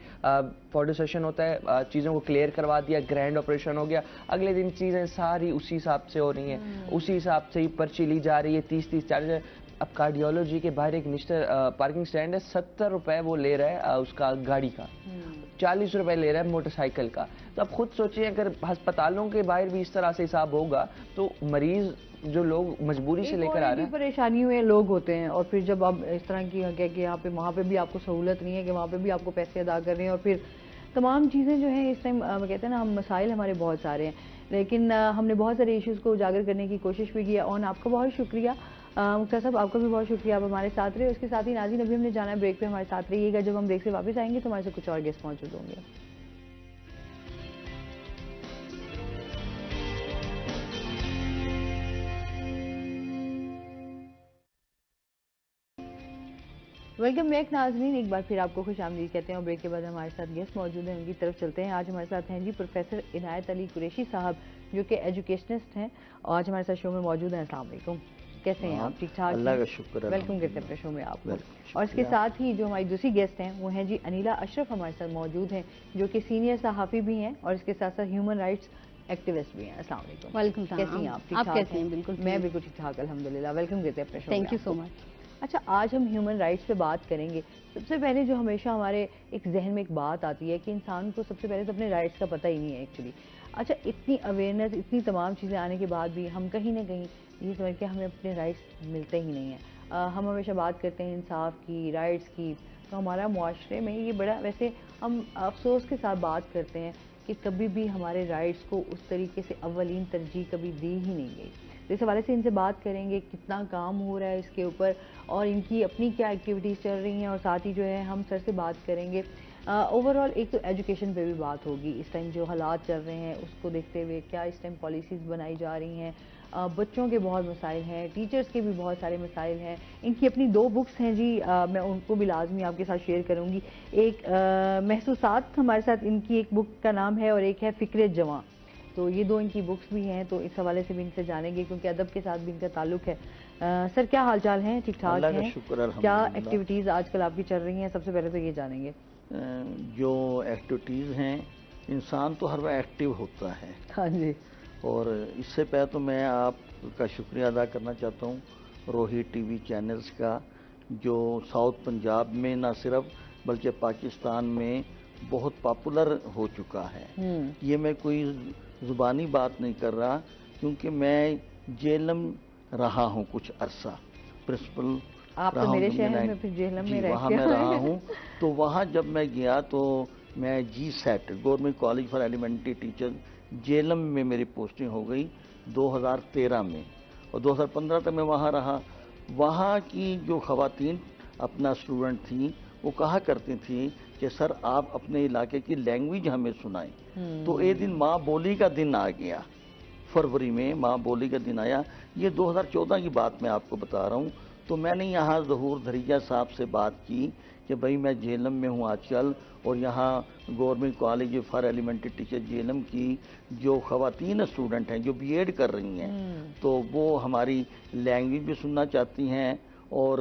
B: फोटो सेशन होता है, चीज़ों को क्लियर करवा दिया, ग्रैंड ऑपरेशन हो गया, अगले दिन चीज़ें सारी उसी हिसाब से हो रही हैं, उसी हिसाब से ही पर्ची ली जा रही है, 30-30 40। अब कार्डियोलॉजी के बाहर एक निश्चित पार्किंग स्टैंड है, 70 रुपए वो ले रहा है उसका गाड़ी का, 40 रुपए ले रहा है मोटरसाइकिल का। तो आप खुद सोचिए अगर अस्पतालों के बाहर भी इस तरह से हिसाब होगा तो मरीज जो लोग मजबूरी से लेकर आ रहे हैं,
A: परेशानी हुए लोग होते हैं, और फिर जब अब इस तरह की कि यहाँ पे वहाँ पे भी आपको सहूलत नहीं है कि वहाँ पे भी आपको पैसे अदा कर रहे हैं, और फिर तमाम चीज़ें जो हैं इस टाइम कहते हैं ना, हम मसाइल हमारे बहुत सारे हैं, लेकिन हमने बहुत सारे इश्यूज़ को उजागर करने की कोशिश भी की है। और आपका बहुत शुक्रिया मुख्तार साहब, आपका भी बहुत शुक्रिया, आप हमारे साथ रहे। उसके साथ ही नाज़रीन अभी हमने जाना है ब्रेक पे, हमारे साथ रहिएगा। जब हम ब्रेक से वापस आएंगे तो हमारे साथ कुछ और गेस्ट मौजूद होंगे। वेलकम बैक नाज़रीन, एक बार फिर आपको खुश आमदीद कहते हैं और ब्रेक के बाद हमारे साथ गेस्ट मौजूद हैं, उनकी तरफ चलते हैं। आज हमारे साथ हैं जी प्रोफेसर इनायत अली कुरैशी साहब, जो कि एजुकेशनिस्ट हैं और आज हमारे साथ शो में मौजूद हैं। अस्सलाम वालेकुम, कैसे हैं आप? ठीक ठाक?
C: अल्लाह का शुक्र।
A: वेलकम करते हैं अपने शो में आपको। और इसके साथ ही जो हमारी दूसरी गेस्ट हैं वो हैं जी अनिला अशरफ, हमारे साथ मौजूद हैं, जो कि सीनियर सहाफ़ी भी हैं और इसके साथ साथ ह्यूमन राइट्स एक्टिविस्ट भी हैं। अस्सलाम वालेकुम।
H: वेलकम।
A: कैसी हैं आप? ठीक
H: आप
A: ठाक
H: कैसे हैं? बिल्कुल,
A: मैं बिल्कुल ठीक ठाक अल्हम्दुलिल्लाह। वेलकम करते हैं अपने शो में।
H: Thank you so much.
A: अच्छा, आज हम ह्यूमन राइट्स पे बात करेंगे। सबसे पहले जो हमेशा हमारे एक जहन में एक बात आती है कि इंसान को सबसे पहले तो अपने राइट्स का पता ही नहीं है एक्चुअली। अच्छा, इतनी अवेयरनेस, इतनी तमाम चीज़ें आने के बाद भी हम कहीं ना कहीं ये समझ के हमें अपने राइट्स मिलते ही नहीं हैं। हम हमेशा बात करते हैं इंसाफ की, राइट्स की, तो हमारा मुआशरे में ये बड़ा, वैसे हम अफसोस के साथ बात करते हैं कि कभी भी हमारे राइट्स को उस तरीके से अव्वलीन तरजीह कभी दी ही नहीं गई। तो इस हवाले से इनसे बात करेंगे कितना काम हो रहा है इसके ऊपर और इनकी अपनी क्या एक्टिविटीज़ चल रही हैं, और साथ ही जो है हम सर से बात करेंगे ओवरऑल। एक तो एजुकेशन पे भी बात होगी, इस टाइम जो हालात चल रहे हैं उसको देखते हुए क्या इस टाइम पॉलिसीज़ बनाई जा रही हैं। बच्चों के बहुत मसाइल हैं, टीचर्स के भी बहुत सारे मसाइल हैं। इनकी अपनी 2 बुक्स हैं जी, मैं उनको भी लाजमी आपके साथ शेयर करूँगी। एक महसूसात हमारे साथ, इनकी एक बुक का नाम है और एक है फ़िक्र जवां। तो ये 2 इनकी बुक्स भी हैं, तो इस हवाले से भी इनसे जानेंगे क्योंकि अदब के साथ भी इनका ताल्लुक है। सर क्या हालचाल हैं, ठीक ठाक
H: अल्लाह का
A: हैं?
H: शुक्र,
A: क्या
H: अल्हम्दुलिल्लाह।
A: एक्टिविटीज़ आजकल आपकी चल रही हैं, सबसे पहले तो ये जानेंगे।
H: जो एक्टिविटीज़ हैं, इंसान तो हर वक्त एक्टिव होता है।
A: हाँ जी।
H: और इससे पहले तो मैं आपका शुक्रिया अदा करना चाहता हूँ रोही टीवी चैनल्स का, जो साउथ पंजाब में ना सिर्फ बल्कि पाकिस्तान में बहुत पॉपुलर हो चुका है। ये मैं कोई ज़ुबानी बात नहीं कर रहा, क्योंकि मैं जेलम रहा हूँ कुछ अरसा, प्रिंसिपल
A: आप तो मेरे शहर में फिर जेलम में
H: वहाँ मैं रहा हूँ। तो वहाँ जब मैं गया तो मैं GSET government college for elementary teacher Jhelum में मेरी पोस्टिंग हो गई 2013 में, और 2015 तक मैं वहाँ रहा। वहाँ की जो ख़वातीन अपना स्टूडेंट थी वो कहा करती थी कि सर आप अपने इलाके की लैंग्वेज हमें सुनाएं। तो एक दिन माँ बोली का दिन आ गया, फरवरी में माँ बोली का दिन आया। ये 2014 की बात मैं आपको बता रहा हूँ। तो मैंने यहाँ ज़हूर धरीजा साहब से बात की कि भाई मैं जेलम में हूँ आजकल, और यहाँ government college for elementary teacher Jhelum की जो ख़वातीन स्टूडेंट हैं जो BEd कर रही हैं, तो वो हमारी लैंग्वेज भी सुनना चाहती हैं, और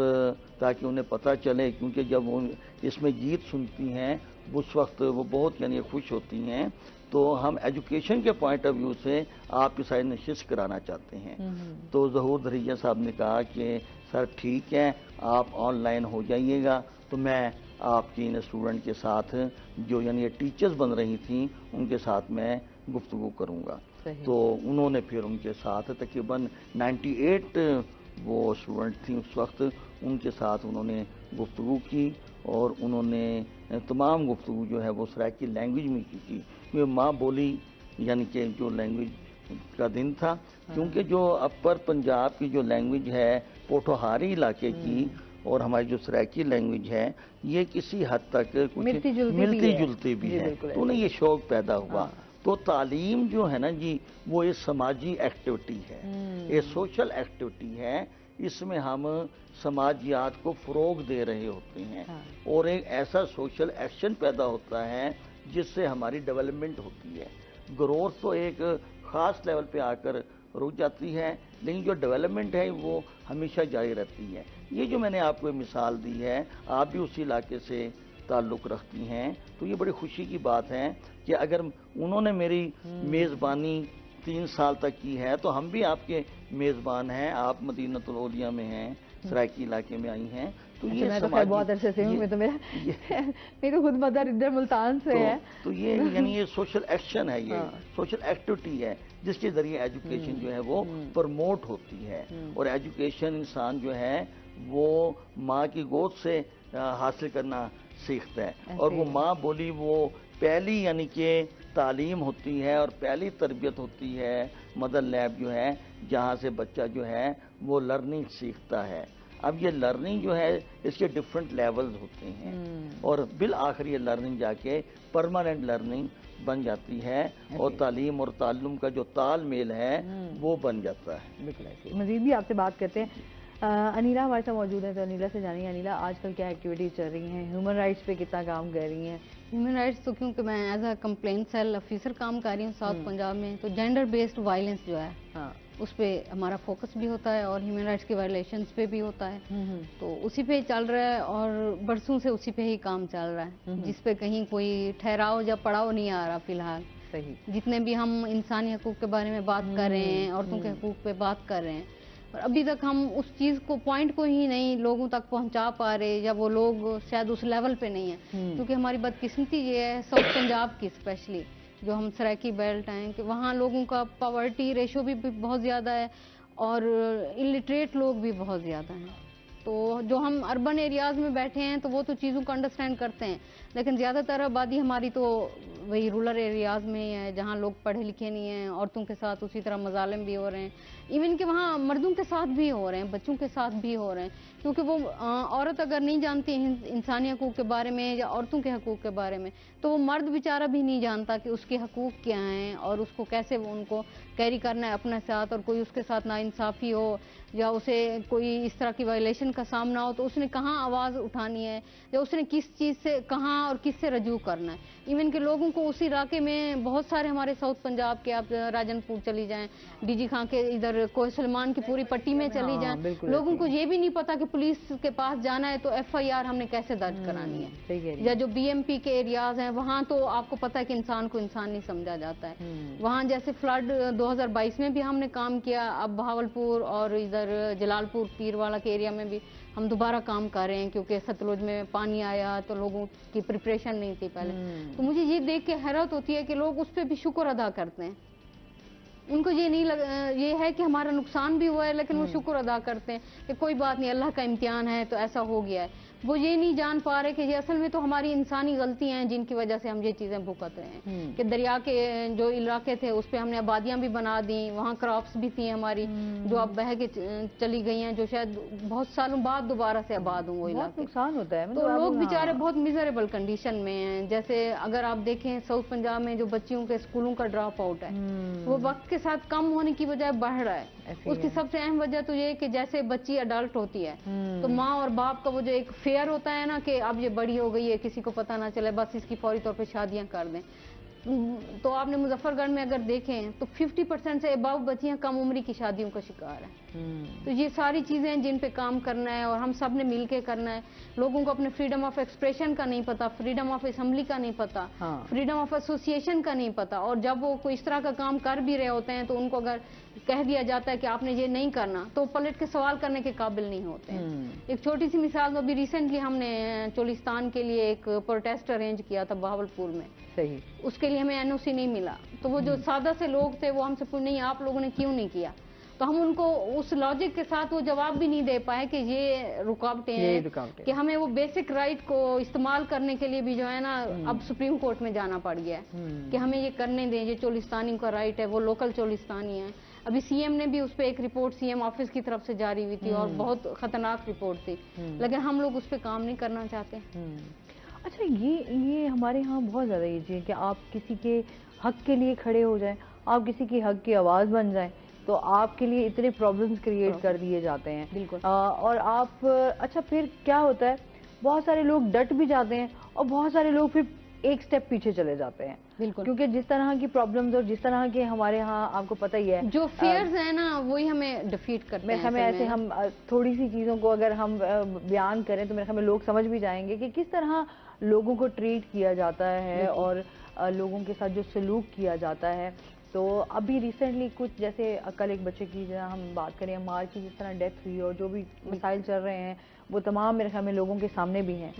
H: ताकि उन्हें पता चले, क्योंकि जब वो इसमें गीत सुनती हैं उस वक्त वो बहुत यानी खुश होती हैं। तो हम एजुकेशन के पॉइंट ऑफ व्यू से आपकी सारी नशिश कराना चाहते हैं। तो ज़हूर धरीजा साहब ने कहा कि सर ठीक है, आप ऑनलाइन हो जाइएगा, तो मैं आपकी इन स्टूडेंट के साथ जो यानी टीचर्स बन रही थी उनके साथ मैं गुफ्तगू करूँगा। तो उन्होंने फिर उनके साथ तकरीबन 98 वो स्टूडेंट थी उस वक्त, उनके साथ उन्होंने गुफ्तगू की, और उन्होंने तमाम गुफ्तगू जो है वो सराइकी लैंग्वेज में की। ये माँ बोली यानी कि जो लैंग्वेज का दिन था, क्योंकि जो अपर पंजाब की जो लैंग्वेज है पोठोहारी इलाके की और हमारी जो सराइकी लैंग्वेज है, ये किसी हद तक कुछ मिलती जुलती भी है। तो उन्हें ये शौक पैदा हुआ। तो तालीम जो है ना जी, वो एक समाजी एक्टिविटी है, एक सोशल एक्टिविटी है। इसमें हम समाजियात को फ़रोग दे रहे होते हैं, और एक ऐसा सोशल एक्शन पैदा होता है जिससे हमारी डेवलपमेंट होती है। ग्रोथ तो एक ख़ास लेवल पे आकर रुक जाती है, लेकिन जो डेवलपमेंट है वो हमेशा जारी रहती है। ये जो मैंने आपको मिसाल दी है, आप भी उसी इलाके से ताल्लुक़ रखती हैं, तो ये बड़ी खुशी की बात है कि अगर उन्होंने मेरी मेज़बानी 3 साल तक की है, तो हम भी आपके मेज़बान हैं। आप मदीनतुल औलिया में हैं, सराइकी इलाके में आई हैं। तो ये
A: मैं तो खैर बहुत अरसे से हूँ, मैं तो मेरी तो खुद मदर इधर मुल्तान से है।
H: तो ये यानी ये सोशल एक्शन है, ये सोशल एक्टिविटी है जिसके ज़रिए एजुकेशन जो है वो प्रमोट होती है। और एजुकेशन इंसान जो है वो माँ की गोद से हासिल करना सीखता है, और वो माँ बोली वो पहली यानी कि तालीम होती है और पहली तरबियत होती है, मदर लैब जो है, जहाँ से बच्चा जो है वो लर्निंग सीखता है। अब ये लर्निंग जो है इसके डिफरेंट लेवल्स होते हैं, और बिल आखिर ये लर्निंग जाके परमानेंट लर्निंग बन जाती है, और तालीम और ताल्लुम का जो तालमेल है वो बन जाता है।
A: बिल्कुल। मजीद भी आपसे बात करते हैं। अनीला हमारे साथ मौजूद है, तो अनीला से जानिए, अनीला आजकल क्या एक्टिविटीज़ चल रही हैं, ह्यूमन राइट्स पे कितना काम कर रही हैं?
I: ह्यूमन राइट्स तो क्योंकि मैं as a complaint cell officer काम कर रही हूँ साउथ पंजाब में, तो जेंडर बेस्ड वायलेंस जो है उस पर हमारा फोकस भी होता है, और ह्यूमन राइट्स के वायलेशंस पे भी होता है। तो उसी पे चल रहा है, और बरसों से उसी पे ही काम चल रहा है, जिस पे कहीं कोई ठहराव या पड़ाव नहीं आ रहा फिलहाल।
A: सही।
I: जितने भी हम इंसानी हकूक के बारे में बात कर रहे हैं, औरतों के हकूक पे बात कर रहे हैं, और अभी तक हम उस चीज़ को पॉइंट को ही नहीं लोगों तक पहुंचा पा रहे, या वो लोग शायद उस लेवल पे नहीं है। क्योंकि हमारी बदकिस्मती ये है साउथ पंजाब की, स्पेशली जो हम सराइकी बेल्ट हैं, कि वहाँ लोगों का पॉवर्टी रेशो भी बहुत ज़्यादा है, और इलिटरेट लोग भी बहुत ज़्यादा हैं। तो जो हम अर्बन एरियाज़ में बैठे हैं तो वो तो चीज़ों को अंडरस्टैंड करते हैं, लेकिन ज़्यादातर आबादी हमारी तो वही रूरल एरियाज़ में ही है, जहाँ लोग पढ़े लिखे नहीं हैं। औरतों के साथ उसी तरह मजालिम भी हो रहे हैं, इवन कि वहाँ मर्दों के साथ भी हो रहे हैं, बच्चों के साथ भी हो रहे हैं। क्योंकि वो औरत अगर नहीं जानती इंसानी हकूक़ के बारे में या औरतों के हकूक़ के बारे में, तो वो मर्द बेचारा भी नहीं जानता कि उसके हकूक़ क्या हैं और उसको कैसे वो उनको कैरी करना है अपने साथ, और कोई उसके साथ नाइंसाफ़ी हो या उसे कोई इस तरह की वायलेशन का सामना हो तो उसने कहाँ आवाज़ उठानी है, या उसने किस चीज़ से कहाँ और किससे रजू करना है। इवन के लोगों को उस इलाके में बहुत सारे हमारे साउथ पंजाब के, आप राजनपुर चली जाएं, डीजी खां के इधर कोई सलमान की पूरी पट्टी में चली जाएं, लोगों को ये भी नहीं पता कि पुलिस के पास जाना है तो FIR हमने कैसे दर्ज करानी है। या जो BMP के एरियाज हैं वहाँ तो आपको पता है कि इंसान को इंसान नहीं समझा जाता है। वहाँ जैसे फ्लड 2022 में भी हमने काम किया, अब बहावलपुर और इधर जलालपुर पीरवाला के एरिया में भी हम दोबारा काम कर रहे हैं, क्योंकि सतलुज में पानी आया तो लोगों की प्रिपरेशन नहीं थी पहले। तो मुझे ये देख के हैरत होती है कि लोग उस पर भी शुक्र अदा करते हैं। उनको ये नहीं ये है कि हमारा नुकसान भी हुआ है, लेकिन वो शुक्र अदा करते हैं कि कोई बात नहीं, अल्लाह का इम्तिहान है तो ऐसा हो गया है। वो ये नहीं जान पा रहे कि ये असल में तो हमारी इंसानी गलतियां हैं जिनकी वजह से हम ये चीजें भुगत रहे हैं। कि दरिया के जो इलाके थे उस पे हमने आबादियां भी बना दी, वहाँ क्रॉप्स भी थी हमारी जो अब बह के चली गई हैं, जो शायद बहुत सालों बाद दोबारा से आबाद हों वो इलाके।
A: नुकसान होता है,
I: तो लोग बेचारे बहुत मिजरेबल कंडीशन में हैं। जैसे अगर आप देखें साउथ पंजाब में जो बच्चियों के स्कूलों का ड्रॉप आउट है वो वक्त के साथ कम होने की बजाय बढ़ रहा है। उसकी सबसे अहम वजह तो ये कि जैसे बच्ची अडल्ट होती है तो माँ और बाप का वो जो एक फेयर होता है ना कि अब ये बड़ी हो गई है, किसी को पता ना चले, बस इसकी फौरी तौर पे शादियां कर दें। तो आपने मुजफ्फरगढ़ में अगर देखें तो 50% से अबव बच्चियां कम उम्री की शादियों का शिकार हैं। तो ये सारी चीजें हैं जिन पे काम करना है और हम सब ने मिल के करना है। लोगों को अपने फ्रीडम ऑफ एक्सप्रेशन का नहीं पता, फ्रीडम ऑफ असेंबली का नहीं पता, फ्रीडम ऑफ एसोसिएशन का नहीं पता, और जब वो कोई इस तरह का काम कर भी रहे होते हैं तो उनको अगर कह दिया जाता है कि आपने ये नहीं करना तो पलट के सवाल करने के काबिल नहीं होते हैं। एक छोटी सी मिसाल, अभी रिसेंटली हमने चोलिस्तान के लिए एक प्रोटेस्ट अरेंज किया था बहावलपुर में।
A: सही।
I: उसके लिए हमें NOC नहीं मिला, तो वो जो सादा से लोग थे वो हमसे पूछ नहीं आप लोगों ने क्यों नहीं किया, तो हम उनको उस लॉजिक के साथ वो जवाब भी नहीं दे पाए कि ये रुकावटें हैं कि हमें वो बेसिक राइट को इस्तेमाल करने के लिए भी जो है ना अब सुप्रीम कोर्ट में जाना पड़ गया है कि हमें ये करने दें, ये चोलिस्तानी का राइट है, वो लोकल चोलिस्तानी है। अभी CM ने भी उस पर एक रिपोर्ट CM ऑफिस की तरफ से जारी हुई थी और बहुत खतरनाक रिपोर्ट थी, लेकिन हम लोग उस पर काम नहीं करना चाहते।
A: अच्छा, ये हमारे यहाँ बहुत ज़्यादा ये चीज़ है कि आप किसी के हक के लिए खड़े हो जाएं, आप किसी की हक की आवाज़ बन जाएं तो आपके लिए इतने प्रॉब्लम्स क्रिएट कर दिए जाते हैं।
I: बिल्कुल।
A: और आप अच्छा फिर क्या होता है, बहुत सारे लोग डट भी जाते हैं और बहुत सारे लोग फिर एक स्टेप पीछे चले जाते हैं।
I: बिल्कुल।
A: क्योंकि जिस तरह की प्रॉब्लम्स और जिस तरह के हमारे यहाँ आपको पता ही है
I: जो फेयर्स है ना वही हमें डिफीट करते हैं।
A: हमें ऐसे हम थोड़ी सी चीज़ों को अगर हम बयान करें तो मेरे ख्याल में लोग समझ भी जाएंगे कि किस तरह लोगों को ट्रीट किया जाता है और लोगों के साथ जो सलूक किया जाता है। तो अभी रिसेंटली कुछ जैसे कल एक बच्चे की जहाँ हम बात करें मार की जिस तरह डेथ हुई और जो भी मसाइल चल रहे हैं वो तमाम मेरे ख्याल में लोगों के सामने भी हैं।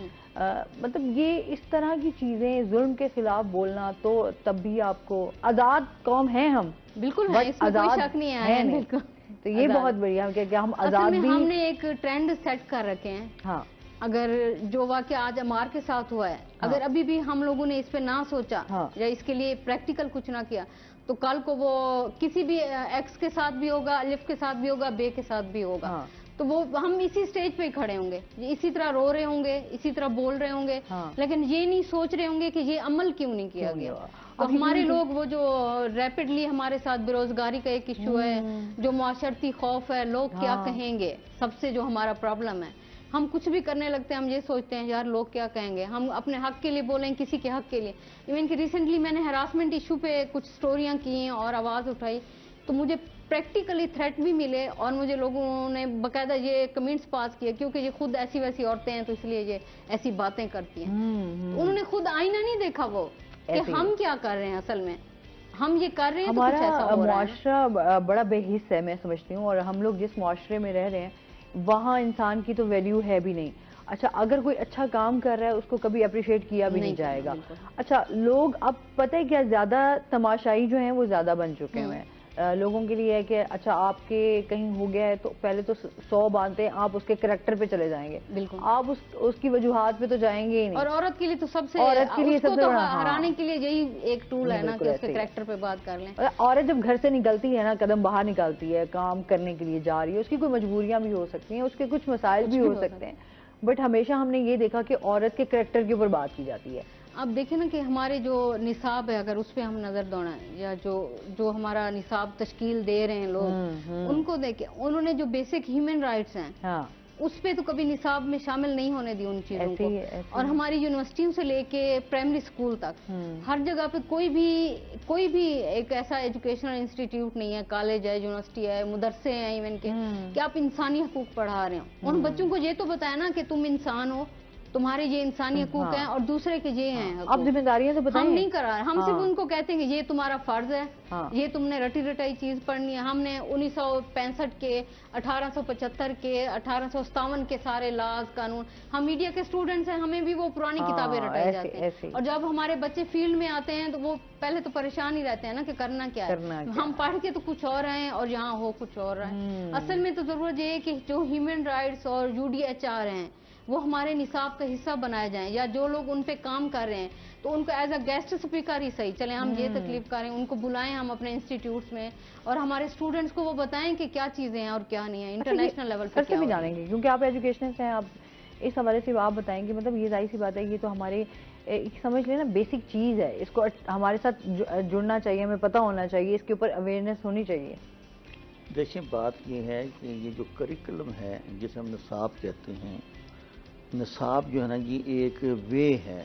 A: मतलब ये इस तरह की चीज़ें जुल्म के खिलाफ बोलना, तो तब भी आपको आज़ाद कौम है हम,
I: बिल्कुल है, इसमें कोई शक नहीं है, बिल्कुल।
A: तो ये बहुत बढ़िया है कि हम आज़ाद भी,
I: हमने एक ट्रेंड सेट कर रखे हैं।
A: हाँ,
I: अगर जो वाकया आज अमार के साथ हुआ है, अगर अभी भी हम लोगों ने इस पे ना सोचा या इसके लिए प्रैक्टिकल कुछ ना किया तो कल को वो किसी भी एक्स के साथ भी होगा, अलिफ के साथ भी होगा, बे के साथ भी होगा। तो वो हम इसी स्टेज पे ही खड़े होंगे, इसी तरह रो रहे होंगे, इसी तरह बोल रहे होंगे, लेकिन ये नहीं सोच रहे होंगे कि ये अमल क्यों नहीं किया गया। तो हमारे लोग वो जो रैपिडली हमारे साथ बेरोजगारी का एक इशू है, जो माशरती खौफ है, लोग क्या कहेंगे, सबसे जो हमारा प्रॉब्लम है, हम कुछ भी करने लगते हैं हम ये सोचते हैं यार लोग क्या कहेंगे, हम अपने हक के लिए बोलें, किसी के हक के लिए। इवन कि रिसेंटली मैंने हरासमेंट इशू पे कुछ स्टोरियां की और आवाज़ उठाई तो मुझे प्रैक्टिकली थ्रेट भी मिले और मुझे लोगों ने बाकायदा ये कमेंट्स पास किए, क्योंकि ये खुद ऐसी वैसी औरतें हैं तो इसलिए ये ऐसी बातें करती हैं। उन्होंने खुद आईना नहीं देखा वो कि हम क्या कर रहे हैं, असल में हम ये कर रहे हैं।
A: हमारा मुआशरा बड़ा बेहिस है मैं समझती हूँ, और हम लोग जिस मुआशरे में रह रहे हैं वहाँ इंसान की तो वैल्यू है भी नहीं। अच्छा, अगर कोई अच्छा काम कर रहा है उसको कभी अप्रिशिएट किया भी नहीं जाएगा। अच्छा, लोग अब पता है क्या, ज्यादा तमाशाई जो हैं वो ज्यादा बन चुके हैं। लोगों के लिए है कि अच्छा आपके कहीं हो गया है तो पहले तो 100 बातें आप उसके करैक्टर पे चले जाएंगे, बिल्कुल आप उसकी वजूहात पे तो जाएंगे ही नहीं।
I: और औरत के लिए तो सबसे,
A: औरत के लिए सबसे बड़ा
I: हराने के लिए यही एक टूल है ना कि उसके करैक्टर पे बात कर लें।
A: औरत जब घर से निकलती है ना, कदम बाहर निकालती है, काम करने के लिए जा रही है, उसकी कोई मजबूरियां भी हो सकती हैं, उसके कुछ मसाइल भी हो सकते हैं, बट हमेशा हमने ये देखा कि औरत के करैक्टर के ऊपर बात की जाती है।
I: अब देखें ना कि हमारे जो निसाब है अगर उस पर हम नजर दौड़ाएं, या जो हमारा निसाब तश्कील दे रहे हैं लोग, उनको देखें, उन्होंने जो बेसिक ह्यूमन राइट्स हैं उस पे तो कभी निसाब में शामिल नहीं होने दी उन चीजों को। और हमारी यूनिवर्सिटियों से लेके प्राइमरी स्कूल तक हर जगह पे कोई भी एक ऐसा एजुकेशनल इंस्टीट्यूट नहीं है, कॉलेज है, यूनिवर्सिटी है, मदरसे हैं इवन के, कि आप इंसानी हकूक पढ़ा रहे हो। उन बच्चों को ये तो बताया ना कि तुम इंसान हो, तुम्हारे ये इंसानी हकूक हैं और दूसरे के ये हैं।
A: आप जिम्मेदारियां तो बताएं।
I: हम नहीं करा रहे, हम सिर्फ उनको कहते हैं कि ये तुम्हारा फर्ज है, ये तुमने रटी रटाई चीज पढ़नी है। हमने 1965 के, 1875 के, 1857 के सारे लॉज कानून, हम मीडिया के स्टूडेंट्स हैं, हमें भी वो पुरानी किताबें रटाई जाती हैं। और जब हमारे बच्चे फील्ड में आते हैं तो वो पहले तो परेशान ही रहते हैं ना कि करना क्या है। हम पढ़ के तो कुछ और हैं और यहाँ हो कुछ और है। असल में तो जरूरत ये है कि जो ह्यूमन राइट्स और UDHR हैं वो हमारे निसाब का हिस्सा बनाए जाएं, या जो लोग उन पे काम कर रहे हैं तो उनको एज अ गेस्ट स्पीकर ही सही चले, हम ये तकलीफ करें, उनको बुलाएं हम अपने इंस्टीट्यूट्स में और हमारे स्टूडेंट्स को वो बताएं कि क्या चीजें हैं और क्या नहीं है, इंटरनेशनल लेवल पर
A: क्या भी जानेंगे, क्योंकि आप एजुकेशनिस्ट हैं। आप इस हवाले से आप बताएंगे, मतलब ये जाहिर सी बात है, ये तो हमारे समझ लेना बेसिक चीज है, इसको हमारे साथ जुड़ना चाहिए, हमें पता होना चाहिए, इसके ऊपर अवेयरनेस होनी चाहिए।
H: देखिए बात ये है कि ये जो करिकुलम है जिसे हम निसाब कहते हैं, निसाब जो है ना ये एक वे है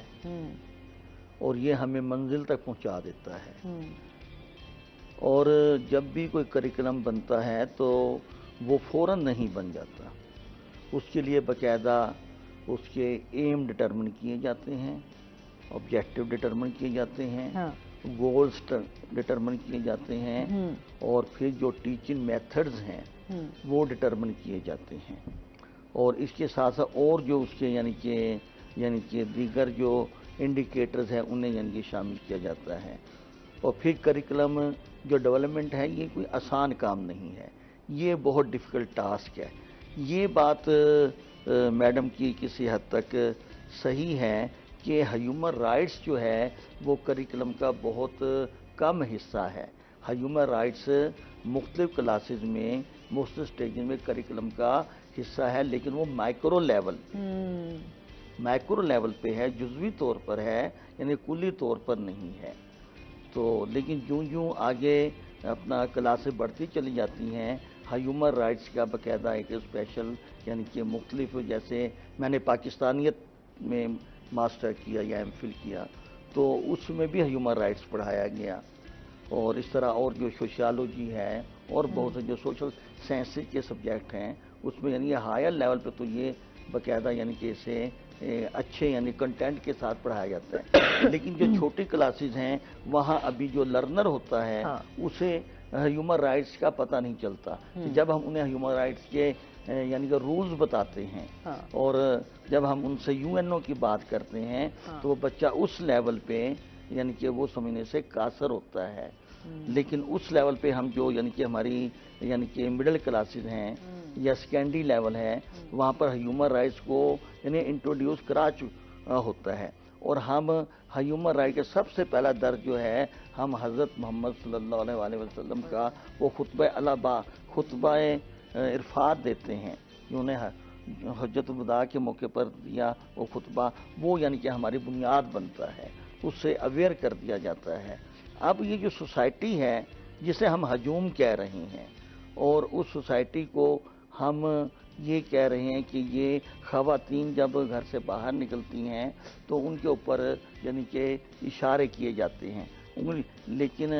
H: और ये हमें मंजिल तक पहुंचा देता है। और जब भी कोई करिकुलम बनता है तो वो फौरन नहीं बन जाता, उसके लिए बाकायदा उसके एम डिटरमिन किए जाते हैं, ऑब्जेक्टिव डिटरमिन किए जाते हैं, गोल्स डिटरमिन किए जाते हैं और फिर जो टीचिंग मेथड्स हैं वो डिटरमिन किए जाते हैं। और इसके साथ साथ और जो उसके यानी कि दीगर जो इंडिकेटर्स हैं उन्हें यानी कि शामिल किया जाता है। और फिर करिकुलम जो डेवलपमेंट है ये कोई आसान काम नहीं है, ये बहुत डिफ़िकल्ट टास्क है। ये बात मैडम की किसी हद तक सही है कि ह्यूमन राइट्स जो है वो करिकुलम का बहुत कम हिस्सा है। ह्यूमन राइट्स मुख्तलिफ क्लासेस में मुख्तलिफ स्टेज में करिकुलम का हिस्सा है, लेकिन वो माइक्रो लेवल पे है, जुज़वी तौर पर है, यानी कुल्ली तौर पर नहीं है। तो लेकिन यूं आगे अपना क्लासें बढ़ती चली जाती हैं, ह्यूमन राइट्स का बाकायदा एक स्पेशल यानी कि मुख्तलिफ, जैसे मैंने पाकिस्तानियत में मास्टर किया या MPhil किया तो उसमें भी ह्यूमन राइट्स पढ़ाया गया। और इस तरह और जो सोशियोलॉजी है और बहुत से जो सोशल साइंसेज के सब्जेक्ट हैं उसमें यानी हायर लेवल पे तो ये बाकायदा यानी कि इसे अच्छे यानी कंटेंट के साथ पढ़ाया जाता है। लेकिन जो छोटी क्लासेस हैं वहाँ अभी जो लर्नर होता है उसे ह्यूमन राइट्स का पता नहीं चलता। जब हम उन्हें ह्यूमन राइट्स के यानी कि रूल्स बताते हैं और जब हम उनसे UNO की बात करते हैं तो वो बच्चा उस लेवल पे यानी कि वो समझने से कासर होता है। लेकिन उस लेवल पे हम जो यानी कि हमारी यानी कि मिडिल क्लासेस हैं या सेकेंडरी लेवल है वहाँ पर ह्यूमन राइट्स को यानी इंट्रोड्यूस करा चुका होता है। और हम ह्यूमन राइट का सबसे पहला दर्ज जो है हम हज़रत मोहम्मद सल्लल्लाहु अलैहि वसल्लम का वो खुतबा इरफात देते हैं, उन्हें हज्जतुल वदा के मौके पर दिया वो खुतबा, वो यानी कि हमारी बुनियाद बनता है, उससे अवेयर कर दिया जाता है। अब ये जो सोसाइटी है जिसे हम हजूम कह रहे हैं और उस सोसाइटी को हम ये कह रहे हैं कि ये ख़वातीन जब घर से बाहर निकलती हैं तो उनके ऊपर यानी कि इशारे किए जाते हैं, लेकिन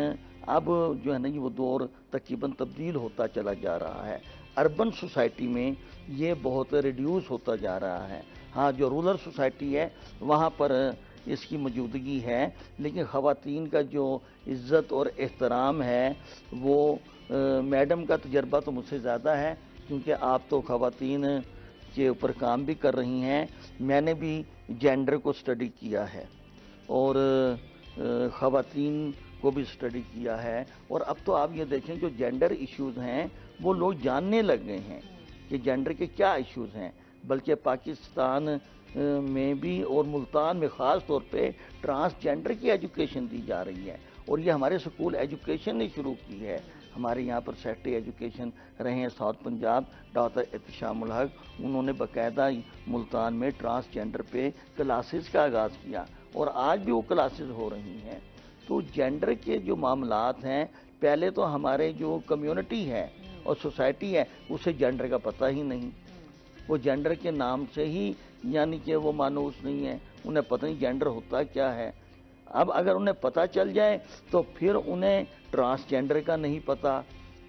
H: अब जो है ना ये वो दौर तकरीबन तब्दील होता चला जा रहा है। अर्बन सोसाइटी में ये बहुत रिड्यूस होता जा रहा है। हाँ, जो रूरल सोसाइटी है वहाँ पर इसकी मौजूदगी है, लेकिन ख़वातीन का जो इज़्ज़त और एहतराम है वो मैडम का तजर्बा तो मुझसे ज़्यादा है क्योंकि आप तो ख़वातीन के ऊपर काम भी कर रही हैं। मैंने भी जेंडर को स्टडी किया है और ख़वातीन को भी स्टडी किया है। और अब तो आप ये देखें जो जेंडर इश्यूज़ हैं वो लोग जानने लग गए हैं कि जेंडर के क्या इश्यूज़ हैं। बल्कि पाकिस्तान में भी और मुल्तान में ख़ास तौर पे ट्रांसजेंडर की एजुकेशन दी जा रही है और ये हमारे स्कूल एजुकेशन ने शुरू की है। हमारे यहाँ पर सेक्रेटरी एजुकेशन रहे हैं साउथ पंजाब डॉक्टर एहतिशामुल हक, उन्होंने बाकायदा मुल्तान में ट्रांसजेंडर पे क्लासेस का आगाज़ किया और आज भी वो क्लासेस हो रही हैं। तो जेंडर के जो मामलात हैं, पहले तो हमारे जो कम्युनिटी है और सोसाइटी है उसे जेंडर का पता ही नहीं। वो जेंडर के नाम से ही यानी कि वो मानूस नहीं है, उन्हें पता नहीं जेंडर होता क्या है। अब अगर उन्हें पता चल जाए तो फिर उन्हें ट्रांसजेंडर का नहीं पता,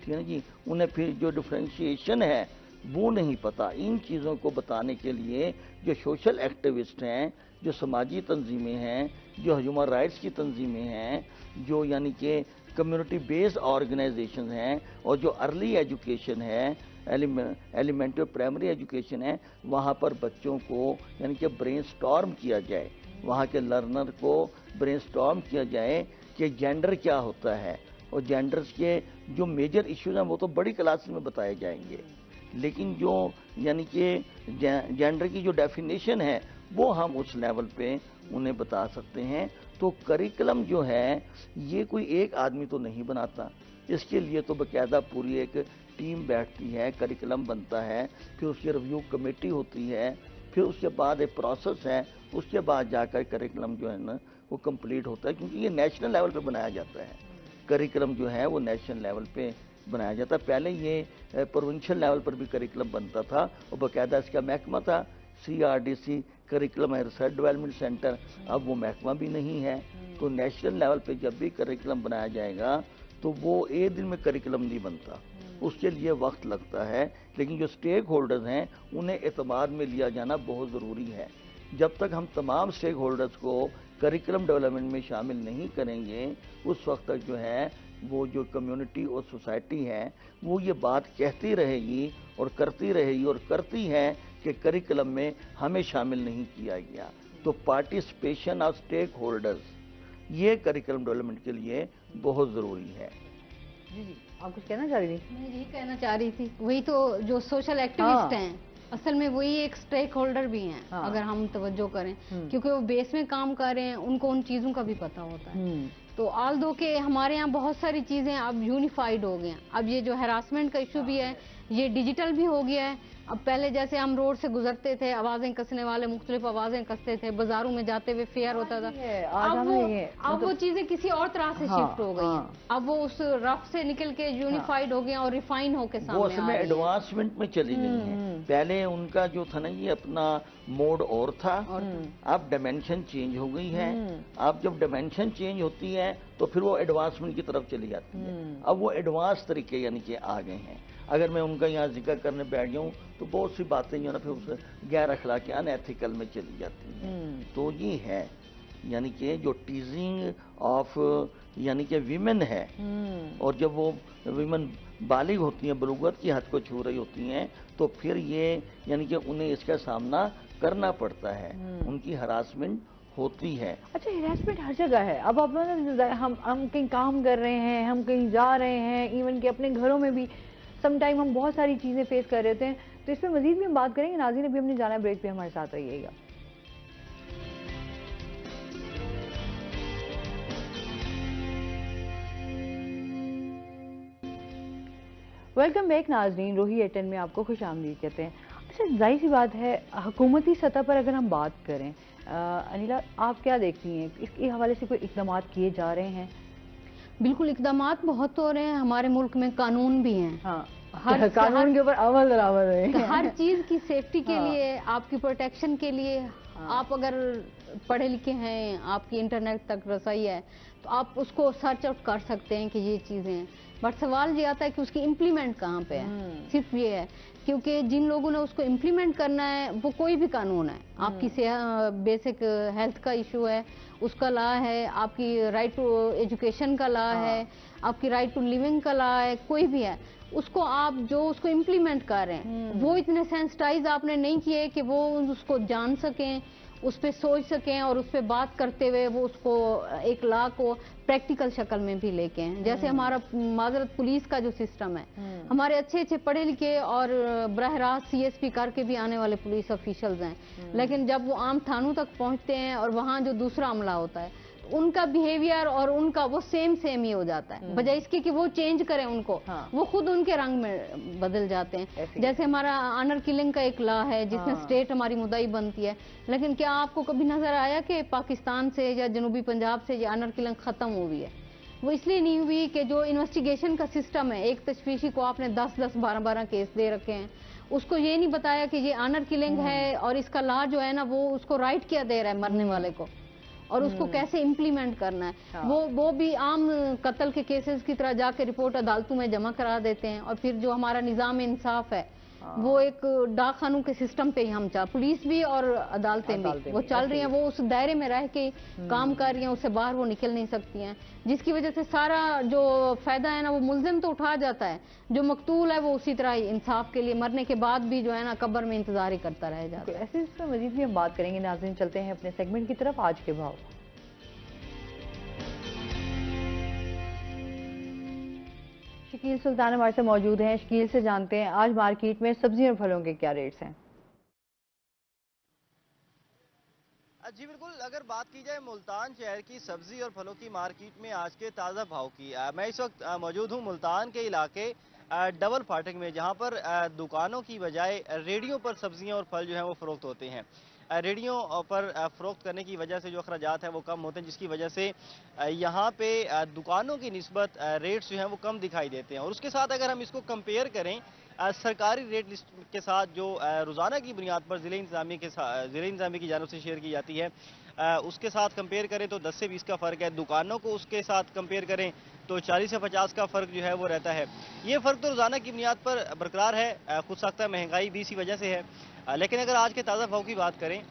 H: ठीक है ना जी, उन्हें फिर जो डिफ्रेंशिएशन है वो नहीं पता। इन चीज़ों को बताने के लिए जो सोशल एक्टिविस्ट हैं, जो समाजी तंजीमें हैं, जो ह्यूमन राइट्स की तंजीमें हैं, जो यानी कि कम्युनिटी बेस्ड ऑर्गेनाइजेशन हैं, और जो अर्ली एजुकेशन है, एलिमेंट्री और प्राइमरी एजुकेशन है, वहाँ पर बच्चों को यानी कि ब्रेनस्टॉर्म किया जाए, वहाँ के लर्नर को ब्रेनस्टॉर्म किया जाए कि जेंडर क्या होता है, और जेंडर्स के जो मेजर इश्यूज हैं वो तो बड़ी क्लास में बताए जाएंगे, लेकिन जो यानी कि जेंडर की जो डेफिनेशन है वो हम उस लेवल पे उन्हें बता सकते हैं। तो करिकुलम जो है ये कोई एक आदमी तो नहीं बनाता, इसके लिए तो बाकायदा पूरी एक टीम बैठती है, करिकुलम बनता है, फिर उसकी रिव्यू कमेटी होती है, फिर उसके बाद एक प्रोसेस है, उसके बाद जाकर करिकुलम जो है ना वो कंप्लीट होता है, क्योंकि ये नेशनल लेवल पे बनाया जाता है। करिकुलम जो है वो नेशनल लेवल पे बनाया जाता है। पहले ये प्रोविंशियल लेवल पर भी करिकुलम बनता था और बाकायदा इसका महकमा था, CRDC curriculum and research development centre. अब वो महकमा भी नहीं है, तो नेशनल लेवल पे जब भी करिकुलम बनाया जाएगा तो वो एक दिन में करिकुलम नहीं बनता, उसके लिए वक्त लगता है। लेकिन जो स्टेक होल्डर्स हैं उन्हें एतमाद में लिया जाना बहुत ज़रूरी है। जब तक हम तमाम स्टेक होल्डर्स को करिकुलम डेवलपमेंट में शामिल नहीं करेंगे, उस वक्त तक जो है वो जो कम्युनिटी और सोसाइटी है वो ये बात कहती रहेगी और करती है कि करिकुलम में हमें शामिल नहीं किया गया। तो पार्टिसिपेशन ऑफ स्टेक होल्डर्स ये करिकुलम डेवलपमेंट के लिए बहुत ज़रूरी है।
A: जी जी, आप कुछ कहना चाह रही थी?
I: मैं यही कहना चाह रही थी, वही तो जो सोशल एक्टिविस्ट हैं असल में वही एक स्टेक होल्डर भी हैं। अगर हम तवज्जो करें, क्योंकि वो बेस में काम कर रहे हैं, उनको उन चीज़ों का भी पता होता है। तो आल दो के हमारे यहाँ बहुत सारी चीज़ें अब यूनिफाइड हो गई हैं। अब ये जो हैरासमेंट का इशू भी है ये डिजिटल भी हो गया है। अब पहले जैसे हम रोड से गुजरते थे, आवाज़ें कसने वाले मुख्तलिफ आवाज़ें कसते थे, बाजारों में जाते हुए फेयर होता था, अब वो चीज़ें किसी और तरह से शिफ्ट हो गई हैं। अब वो उस रफ से निकल के यूनिफाइड हो गए और रिफाइन होके सामने
H: वो उसमें एडवांसमेंट में चली गई हैं। पहले उनका जो था ना ये अपना मोड और था, अब डायमेंशन चेंज हो गई है। अब जब डायमेंशन चेंज होती है तो फिर वो एडवांसमेंट की तरफ चली जाती है। अब वो एडवांस तरीके यानी कि आ गए हैं। अगर मैं उनका यहाँ जिक्र करने बैठ जाऊँ तो बहुत सी बातें जो ना फिर उस गैर अखलाकी अनएथिकल में चली जाती हैं। तो ये है यानी कि जो टीजिंग ऑफ यानी कि विमेन है, और जब वो विमेन बालिग होती हैं, बलूगत की हद को छू रही होती हैं, तो फिर ये यानी कि उन्हें इसका सामना करना पड़ता है, उनकी हरासमेंट होती है।
A: अच्छा, हरासमेंट हर जगह है। अब आप हम कहीं काम कर रहे हैं, हम कहीं जा रहे हैं, इवन कि अपने घरों में भी समटाइम हम बहुत सारी चीज़ें फेस कर रहे हैं। तो इस पर मजीद भी हम बात करेंगे। नाज़रीन, अभी हमने जाना ब्रेक पे, हमारे साथ रहिएगा। वेलकम बैक नाज़रीन, रोही एटन में आपको खुश आमदीद कहते हैं। अच्छा, जाहिर सी बात है हुकूमती सतह पर अगर हम बात करें, अनिला आप क्या देखती हैं, इसके हवाले से कोई इक़दाम किए जा रहे हैं?
I: बिल्कुल, इक़दाम बहुत हो रहे हैं। हमारे मुल्क में कानून भी हैं।
A: हर कानून के ऊपर अमल दरामद है।
I: हर चीज़ की सेफ्टी के लिए, आपकी प्रोटेक्शन के लिए, आप अगर पढ़े लिखे हैं, आपकी इंटरनेट तक रसाई है, तो आप उसको सर्च आउट कर सकते हैं कि ये चीज़ें हैं। बट सवाल ये आता है कि उसकी इम्प्लीमेंट कहाँ पे है। सिर्फ ये है, क्योंकि जिन लोगों ने उसको इम्प्लीमेंट करना है वो कोई भी कानून है, आपकी बेसिक हेल्थ का इशू है उसका लॉ है, आपकी राइट टू एजुकेशन का लॉ है, आपकी राइट टू लिविंग का लॉ है, कोई भी है, उसको आप जो उसको इम्प्लीमेंट कर रहे हैं वो इतने सेंसिटाइज आपने नहीं किए कि वो उसको जान सकें, उस पर सोच सकें और उस पर बात करते हुए वो उसको एक लॉ को प्रैक्टिकल शक्ल में भी लेके हैं। जैसे हमारा माजरत पुलिस का जो सिस्टम है, हमारे अच्छे अच्छे पढ़े लिखे और बरह रास्त CSP करके भी आने वाले पुलिस ऑफिशियल्स हैं, लेकिन जब वो आम थानों तक पहुंचते हैं और वहाँ जो दूसरा अमला होता है उनका बिहेवियर और उनका वो सेम ही हो जाता है। बजाय इसके कि वो चेंज करें उनको, वो खुद उनके रंग में बदल जाते हैं। जैसे हमारा ऑनर किलिंग का एक लॉ है जिसमें स्टेट हमारी मुद्दाई बनती है, लेकिन क्या आपको कभी नजर आया कि पाकिस्तान से या जनूबी पंजाब से ये ऑनर किलिंग खत्म हुई है? वो इसलिए नहीं हुई कि जो इन्वेस्टिगेशन का सिस्टम है, एक तशवीशी को आपने 10-10, 12-12 केस दे रखे हैं, उसको ये नहीं बताया कि ये ऑनर किलिंग है और इसका लॉ जो है ना वो उसको राइट क्या दे रहा है मरने वाले को, और उसको कैसे इम्प्लीमेंट करना है।
A: हाँ।
I: वो भी आम कत्ल के केसेस की तरह जाके रिपोर्ट अदालतों में जमा करा देते हैं, और फिर जो हमारा निज़ाम इंसाफ है वो एक डाक खानों के सिस्टम पे ही हम पुलिस भी और अदालतें भी वो चल रही हैं, वो उस दायरे में रह के काम कर रही हैं, उससे बाहर वो निकल नहीं सकती हैं, जिसकी वजह से सारा जो फायदा है ना वो मुल्जिम तो उठा जाता है, जो मकतूल है वो उसी तरह ही इंसाफ के लिए मरने के बाद भी जो है ना कब्र में इंतजार ही करता रह जाता है।
A: ऐसे इस पर मजीद भी हम बात करेंगे। नाज़रीन, चलते हैं अपने सेगमेंट की तरफ। आज के भाव। शकील सुल्तान हमारे से मौजूद हैं। शकील से जानते हैं आज मार्केट में सब्जी और फलों के क्या रेट्स हैं।
J: जी बिल्कुल, अगर बात की जाए मुल्तान शहर की सब्जी और फलों की मार्केट में आज के ताज़ा भाव की, मैं इस वक्त मौजूद हूँ मुल्तान के इलाके डबल फाटक में, जहाँ पर दुकानों की बजाय रेडियों पर सब्जियाँ और फल जो हैं वो फ़रोख्त होते हैं। रेडियों पर फ़रोख्त करने की वजह से जो अखराजात हैं वो कम होते हैं, जिसकी वजह से यहाँ पे दुकानों की निस्बत रेट्स जो हैं वो कम दिखाई देते हैं। और उसके साथ अगर हम इसको कंपेयर करें सरकारी रेट लिस्ट के साथ जो रोज़ाना की बुनियाद पर ज़िले इंतज़ामिया की जानिब से शेयर की जाती है, उसके साथ कंपेयर करें तो 10 से 20 का फ़र्क है। दुकानों को उसके साथ कंपेयर करें तो 40 से 50 का फ़र्क जो है वो रहता है। ये फ़र्क तो रोज़ाना की बुनियाद पर बरकरार है, खुद साख्ता महंगाई भी इसी वजह से है। लेकिन अगर आज के ताज़ा भाव की बात करें,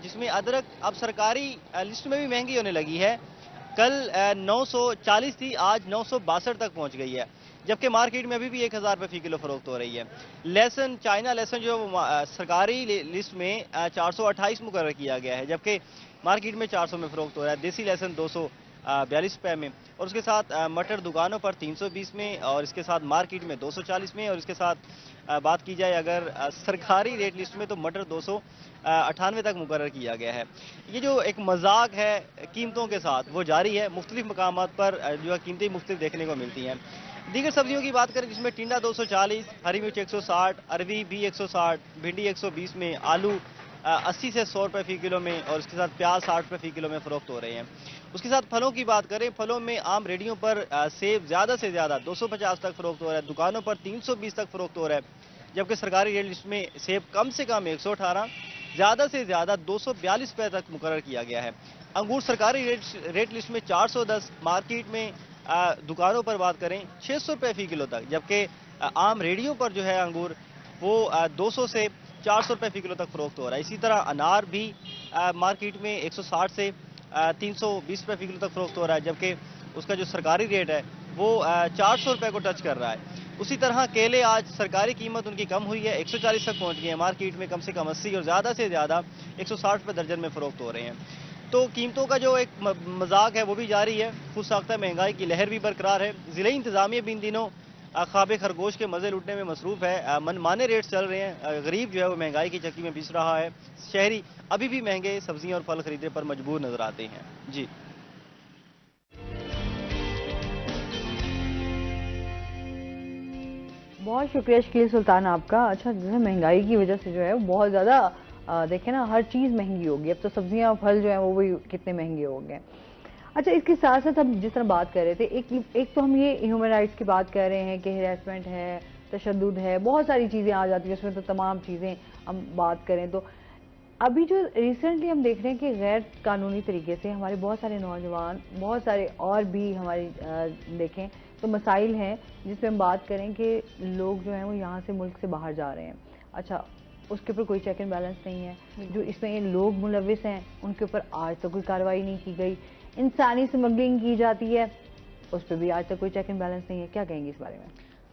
J: जिसमें अदरक अब सरकारी लिस्ट में भी महंगी होने लगी है, कल 940 थी, आज 962 तक पहुंच गई है, जबकि मार्केट में अभी भी 1000 रुपये फी किलो फरोख्त हो रही है। लहसुन, चाइना लहसुन जो है वो सरकारी लिस्ट में 428 मुकर्रर किया गया है, जबकि मार्केट में 400 में फरोख्त हो रहा है। देसी लहसुन 242 रुपये में, और उसके साथ मटर दुकानों पर 320 में, और इसके साथ मार्केट में 240 में। और इसके साथ बात की जाए अगर सरकारी रेट लिस्ट में तो मटर 298 तक मुकर्रर किया गया है। ये जो एक मजाक है कीमतों के साथ वो जारी है, मुख्तलिफ मकामात पर जो है कीमतें मुख्तलिफ देखने को मिलती हैं। दीगर सब्जियों की बात करें जिसमें टिंडा 240, हरी मिर्च 160, अरवी भी 160, भिंडी 120 में, आलू 80 से 100 रुपये फी किलो में, और इसके साथ प्याज 60 रुपये फी किलो में फ़रोख्त हो रहे हैं। उसके साथ फलों की बात करें, फलों में आम रेडियों पर सेब ज़्यादा से ज़्यादा 250 तक फ़रोख्त हो रहा है, दुकानों पर 320 तक फ़रोख्त हो रहा है, जबकि सरकारी रेट लिस्ट में सेब कम से कम 118, ज़्यादा से ज़्यादा 242 रुपये तक मुकर्रर किया गया है। अंगूर सरकारी रेट लिस्ट में 410, मार्केट में दुकानों पर बात करें 600 रुपये फी किलो तक, जबकि आम रेडियो पर जो है अंगूर वो 200 से 400 रुपये फी किलो तक फ़रोख्त हो रहा है। इसी तरह अनार भी मार्केट में 160 से 320 रुपये फी किलो तक फ़रोख्त हो रहा है, जबकि उसका जो सरकारी रेट है वो 400 रुपये को टच कर रहा है। उसी तरह केले आज सरकारी कीमत उनकी कम हुई है, 140 तक पहुँच गई है, मार्केट में कम से कम 80 और ज़्यादा से ज़्यादा 160 रुपये दर्जन में फ़रोख्त हो रहे हैं। तो कीमतों का जो एक मजाक है वो भी जारी है, खुद साख्ता महंगाई की लहर भी बरकरार है। ज़िले इंतज़ामिया भी इन दिनों ख्वाब खरगोश के मज़े लुटने में मसरूफ़ है, मनमाने रेट चल रहे हैं, गरीब जो है वो महंगाई की चक्की में पिस रहा है, शहरी अभी भी महंगे सब्जियां और फल खरीदने पर मजबूर नजर आते हैं। जी
A: बहुत शुक्रिया शकील सुल्तान आपका। अच्छा, जो है महंगाई की वजह से जो है बहुत ज़्यादा देखें ना, हर चीज़ महंगी होगी। अब तो सब्जियां और फल जो है वो भी कितने महंगे हो गए। अच्छा, इसके साथ साथ हम जिस तरह बात कर रहे थे, एक तो हम ये ह्यूमन राइट्स की बात कर रहे हैं कि हिरासमेंट है, तशद्दुद है, बहुत सारी चीज़ें आ जाती हैं उसमें। तो तमाम चीज़ें हम बात करें तो अभी जो रिसेंटली हम देख रहे हैं कि गैर कानूनी तरीके से हमारे बहुत सारे नौजवान, बहुत सारे और भी हमारी देखें तो मसाइल हैं जिसमें हम बात करें कि लोग जो हैं वो यहाँ से मुल्क से बाहर जा रहे हैं। अच्छा, उसके ऊपर कोई चेक एंड बैलेंस नहीं है। जो इसमें ये लोग मुलविस हैं उनके ऊपर आज तक कोई कार्रवाई नहीं की गई। इंसानी स्मगलिंग की जाती है, उस पर भी आज तक कोई चेक एंड बैलेंस नहीं है। क्या कहेंगे इस बारे में?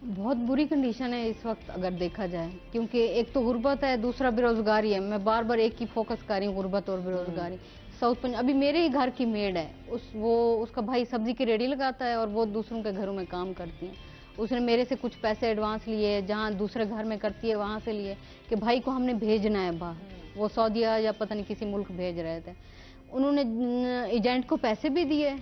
I: बहुत बुरी कंडीशन है इस वक्त अगर देखा जाए, क्योंकि एक तो गुर्बत है, दूसरा बेरोजगारी है। मैं बार बार एक ही फोकस कर रही हूँ, गुर्बत और बेरोजगारी। साउथ पंजाब, अभी मेरे ही घर की मेड है, उसका भाई सब्जी की रेडी लगाता है और वो दूसरों के घरों में काम करती है। उसने मेरे से कुछ पैसे एडवांस लिए, जहाँ दूसरे घर में करती है वहाँ से लिए कि भाई को हमने भेजना है बाहर। वो सऊदीया या पता नहीं किसी मुल्क भेज रहे थे। उन्होंने एजेंट को पैसे भी दिए।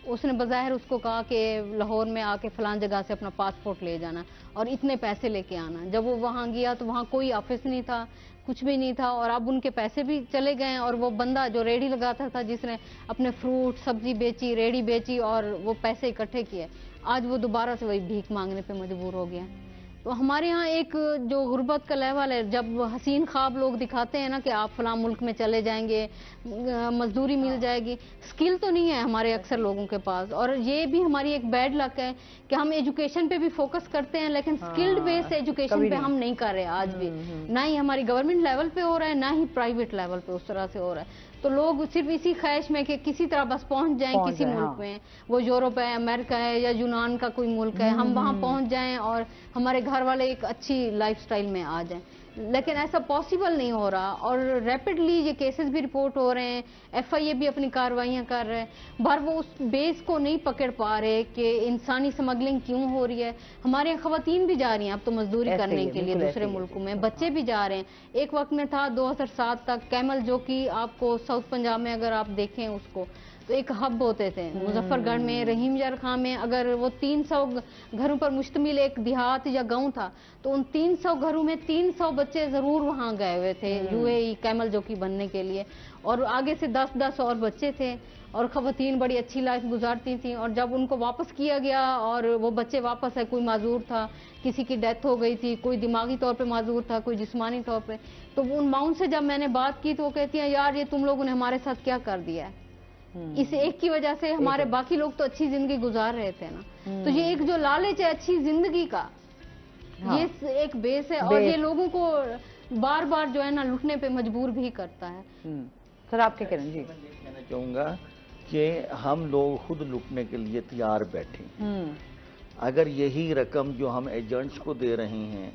I: उसने बज़ाहिर उसको कहा कि लाहौर में आके फलान जगह से अपना पासपोर्ट ले जाना और इतने पैसे लेके आना। जब वो वहाँ गया तो वहाँ कोई ऑफिस नहीं था, कुछ भी नहीं था, और अब उनके पैसे भी चले गए। और वो बंदा जो रेडी लगाता था, जिसने अपने फ्रूट सब्जी बेची, रेडी बेची और वो पैसे इकट्ठे किए, आज वो दोबारा से वही भीख मांगने पे मजबूर हो गया। तो हमारे यहाँ एक जो गुर्बत का लेवल है, जब हसीन ख्वाब लोग दिखाते हैं ना कि आप फलां मुल्क में चले जाएंगे, मजदूरी मिल जाएगी, स्किल तो नहीं है हमारे अक्सर लोगों के पास। और ये भी हमारी एक बैड लक है कि हम एजुकेशन पे भी फोकस करते हैं, लेकिन स्किल्ड बेस्ड एजुकेशन पे हम नहीं कर रहे आज भी। ना ही हमारी गवर्नमेंट लेवल पे हो रहा है, ना ही प्राइवेट लेवल पे उस तरह से हो रहा है। तो लोग सिर्फ इसी ख्वाहिश में कि किसी तरह बस पहुंच जाएं किसी मुल्क में, वो यूरोप है, अमेरिका है या यूनान का कोई मुल्क है, हम वहां पहुंच जाएं और हमारे घर वाले एक अच्छी लाइफस्टाइल में आ जाएं। लेकिन ऐसा पॉसिबल नहीं हो रहा और रैपिडली ये केसेस भी रिपोर्ट हो रहे हैं, एफआईए भी अपनी कार्रवाइयां कर रहे हैं, पर वो उस बेस को नहीं पकड़ पा रहे कि इंसानी स्मगलिंग क्यों हो रही है। हमारे यहाँ खवातीन भी जा रही हैं अब तो मजदूरी करने के लिए दूसरे मुल्कों में, बच्चे भी जा रहे हैं। एक वक्त में था 2007 तक कैमल, जो कि आपको साउथ पंजाब में अगर आप देखें उसको, तो एक हब होते थे मुजफ्फरगढ़ में, रहीम यार खां में। अगर वो 300 घरों पर मुश्तमिल एक देहात या गांव था, तो उन 300 घरों में 300 बच्चे जरूर वहां गए हुए थे यूएई कैमल जोकी बनने के लिए, और आगे से 10-10 और बच्चे थे, और खवातीन बड़ी अच्छी लाइफ गुजारती थी। और जब उनको वापस किया गया और वो बच्चे वापस है, कोई माजूर था, किसी की डेथ हो गई थी, कोई दिमागी तौर पे माजूर था, कोई जिस्मानी तौर पे, तो उन माउन से जब मैंने बात की तो वो कहती हैं, यार ये तुम लोगों ने हमारे साथ क्या कर दिया है, इस एक की वजह से हमारे बाकी लोग तो अच्छी जिंदगी गुजार रहे थे ना। तो ये एक जो लालच है अच्छी जिंदगी का, ये एक बेस है, और ये लोगों को बार बार जो है ना लुटने पे मजबूर भी करता है।
A: सर आप क्या करें? जी,
H: मैं ये कहना चाहूँगा कि हम लोग खुद लुटने के लिए तैयार बैठे। अगर यही रकम जो हम एजेंट्स को दे रहे हैं,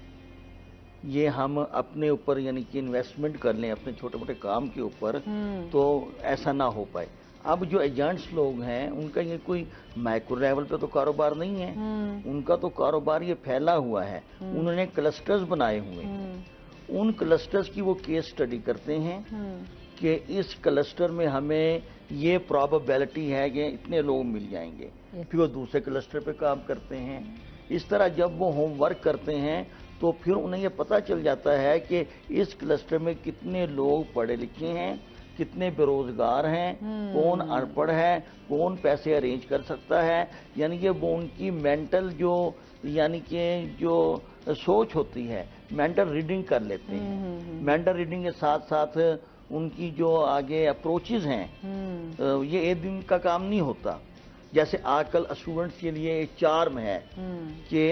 H: ये हम अपने ऊपर यानी कि इन्वेस्टमेंट कर लें अपने छोटे मोटे काम के ऊपर, तो ऐसा ना हो पाए। अब जो एजेंट्स लोग हैं उनका ये कोई माइक्रो लेवल पे तो कारोबार नहीं है, उनका तो कारोबार ये फैला हुआ है। उन्होंने क्लस्टर्स बनाए हुए हैं, उन क्लस्टर्स की वो केस स्टडी करते हैं कि इस क्लस्टर में हमें ये प्रोबेबिलिटी है कि इतने लोग मिल जाएंगे, फिर वो दूसरे क्लस्टर पे काम करते हैं। इस तरह जब वो होमवर्क करते हैं तो फिर उन्हें ये पता चल जाता है कि इस क्लस्टर में कितने लोग पढ़े लिखे हैं, कितने बेरोजगार हैं, कौन अनपढ़ है, कौन पैसे अरेंज कर सकता है। यानी कि वो उनकी मेंटल जो यानी कि जो सोच होती है, मेंटल रीडिंग कर लेते हैं। मेंटल रीडिंग के साथ साथ उनकी जो आगे अप्रोचेज हैं, ये एक दिन का काम नहीं होता। जैसे आजकल स्टूडेंट्स के लिए एक चार्म है कि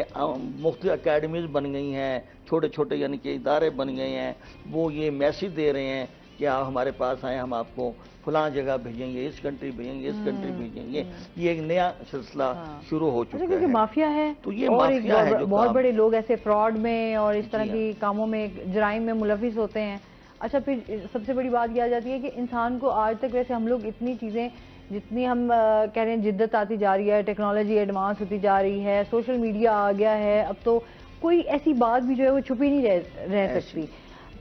H: मुफ्त अकेडमीज बन गई हैं, छोटे छोटे यानी कि इदारे बन गए हैं, वो ये मैसेज दे रहे हैं कि आप हमारे पास आए, हम आपको फलां जगह भेजेंगे, इस कंट्री भेजेंगे, इस कंट्री भेजेंगे। ये एक नया सिलसिला शुरू हो चुका है।
A: माफिया है,
H: तो ये
A: और
H: माफिया है,
A: बहुत बड़े लोग ऐसे फ्रॉड में और इस तरह की कामों में, जराइम में मुलविस होते हैं। अच्छा, फिर सबसे बड़ी बात यह आ जाती है कि इंसान को आज तक वैसे हम लोग इतनी चीज़ें, जितनी हम कह रहे हैं जिद्दत आती जा रही है, टेक्नोलॉजी एडवांस होती जा रही है, सोशल मीडिया आ गया है, अब तो कोई ऐसी बात भी जो है वो छुपी नहीं रह सकती।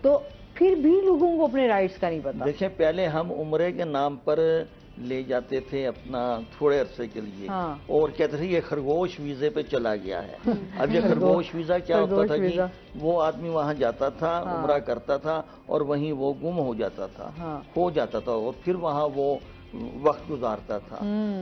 A: तो फिर भी लोगों को अपने राइट्स का नहीं पता।
H: देखें, पहले हम उम्रे के नाम पर ले जाते थे अपना थोड़े अरसे के लिए, और कहते थे ये खरगोश वीजे पे चला गया है। अब ये खरगोश वीजा क्या होता था कि वो आदमी वहां जाता था, उम्रा करता था, और वहीं वो गुम हो जाता था, खो जाता था, और फिर वहां वो वक्त गुजारता था,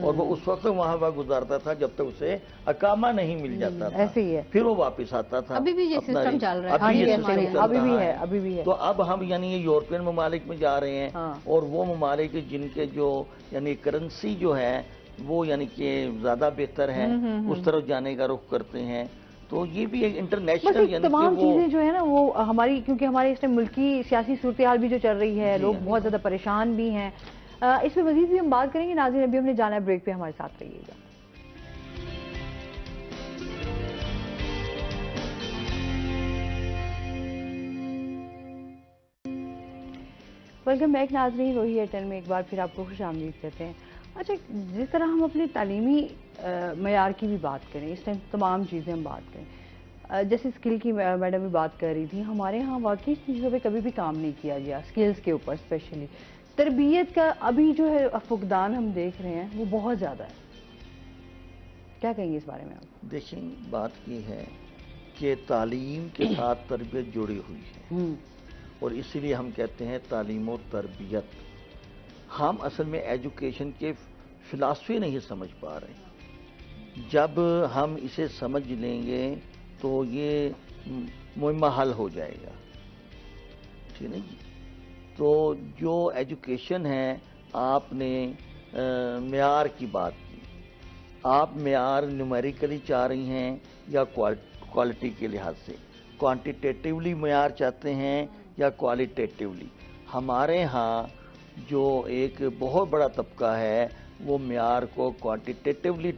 H: और वो उस वक्त वहां वक्त गुजारता था जब तक उसे अकामा नहीं मिल जाता था।
A: ऐसे ही है,
H: फिर वो वापस आता था।
I: अभी भी ये सिस्टम चल रहा है,
A: अभी भी है।
H: तो अब हम यानी ये यूरोपियन ममालिक में जा रहे हैं, और वो ममालिक जिनके जो यानी करेंसी जो है वो यानी कि ज्यादा बेहतर है, उस तरफ जाने का रुख करते हैं। तो ये भी एक इंटरनेशनल यानी
A: तमाम चीजें जो है ना वो हमारी, क्योंकि हमारे इस टाइम मुल्की सियासी सूरत हाल भी जो चल रही है, लोग बहुत ज्यादा परेशान भी हैं। इस पर मजीद भी हम बात करेंगे। नाज़रीन, अभी हमने जाना है ब्रेक पे, हमारे साथ रहिएगा। वेलकम बैक नाज़रीन, रोही एयरटेल में एक बार फिर आपको खुशामदीद कहते हैं। अच्छा, जिस तरह हम अपने तालीमी मयार की भी बात करें, इस टाइम तमाम चीज़ें हम बात करें, जैसे स्किल की मैडम भी बात कर रही थी, हमारे यहाँ वाकई चीज़ों पे कभी भी काम नहीं किया गया, स्किल्स के ऊपर स्पेशली। तरबियत का अभी जो है फुकदान हम देख रहे हैं वो बहुत ज़्यादा है। क्या कहेंगे इस बारे में आप?
H: देखिए, बात ये है कि तालीम के साथ तरबियत जुड़ी हुई है, और इसीलिए हम कहते हैं तालीम और तरबियत। हम असल में एजुकेशन के फिलॉसफी नहीं समझ पा रहे। जब हम इसे समझ लेंगे तो ये मुहिम्मा हल हो जाएगा। ठीक है जी। तो जो एजुकेशन है, आपने मेयार की बात की, आप मेयार न्यूमेरिकली चाह रही हैं या क्वालिटी के लिहाज से, क्वांटिटेटिवली मेयार चाहते हैं या क्वालिटेटिवली? हमारे यहाँ जो एक बहुत बड़ा तबका है वो मेयार को क्वांटिटेटिवली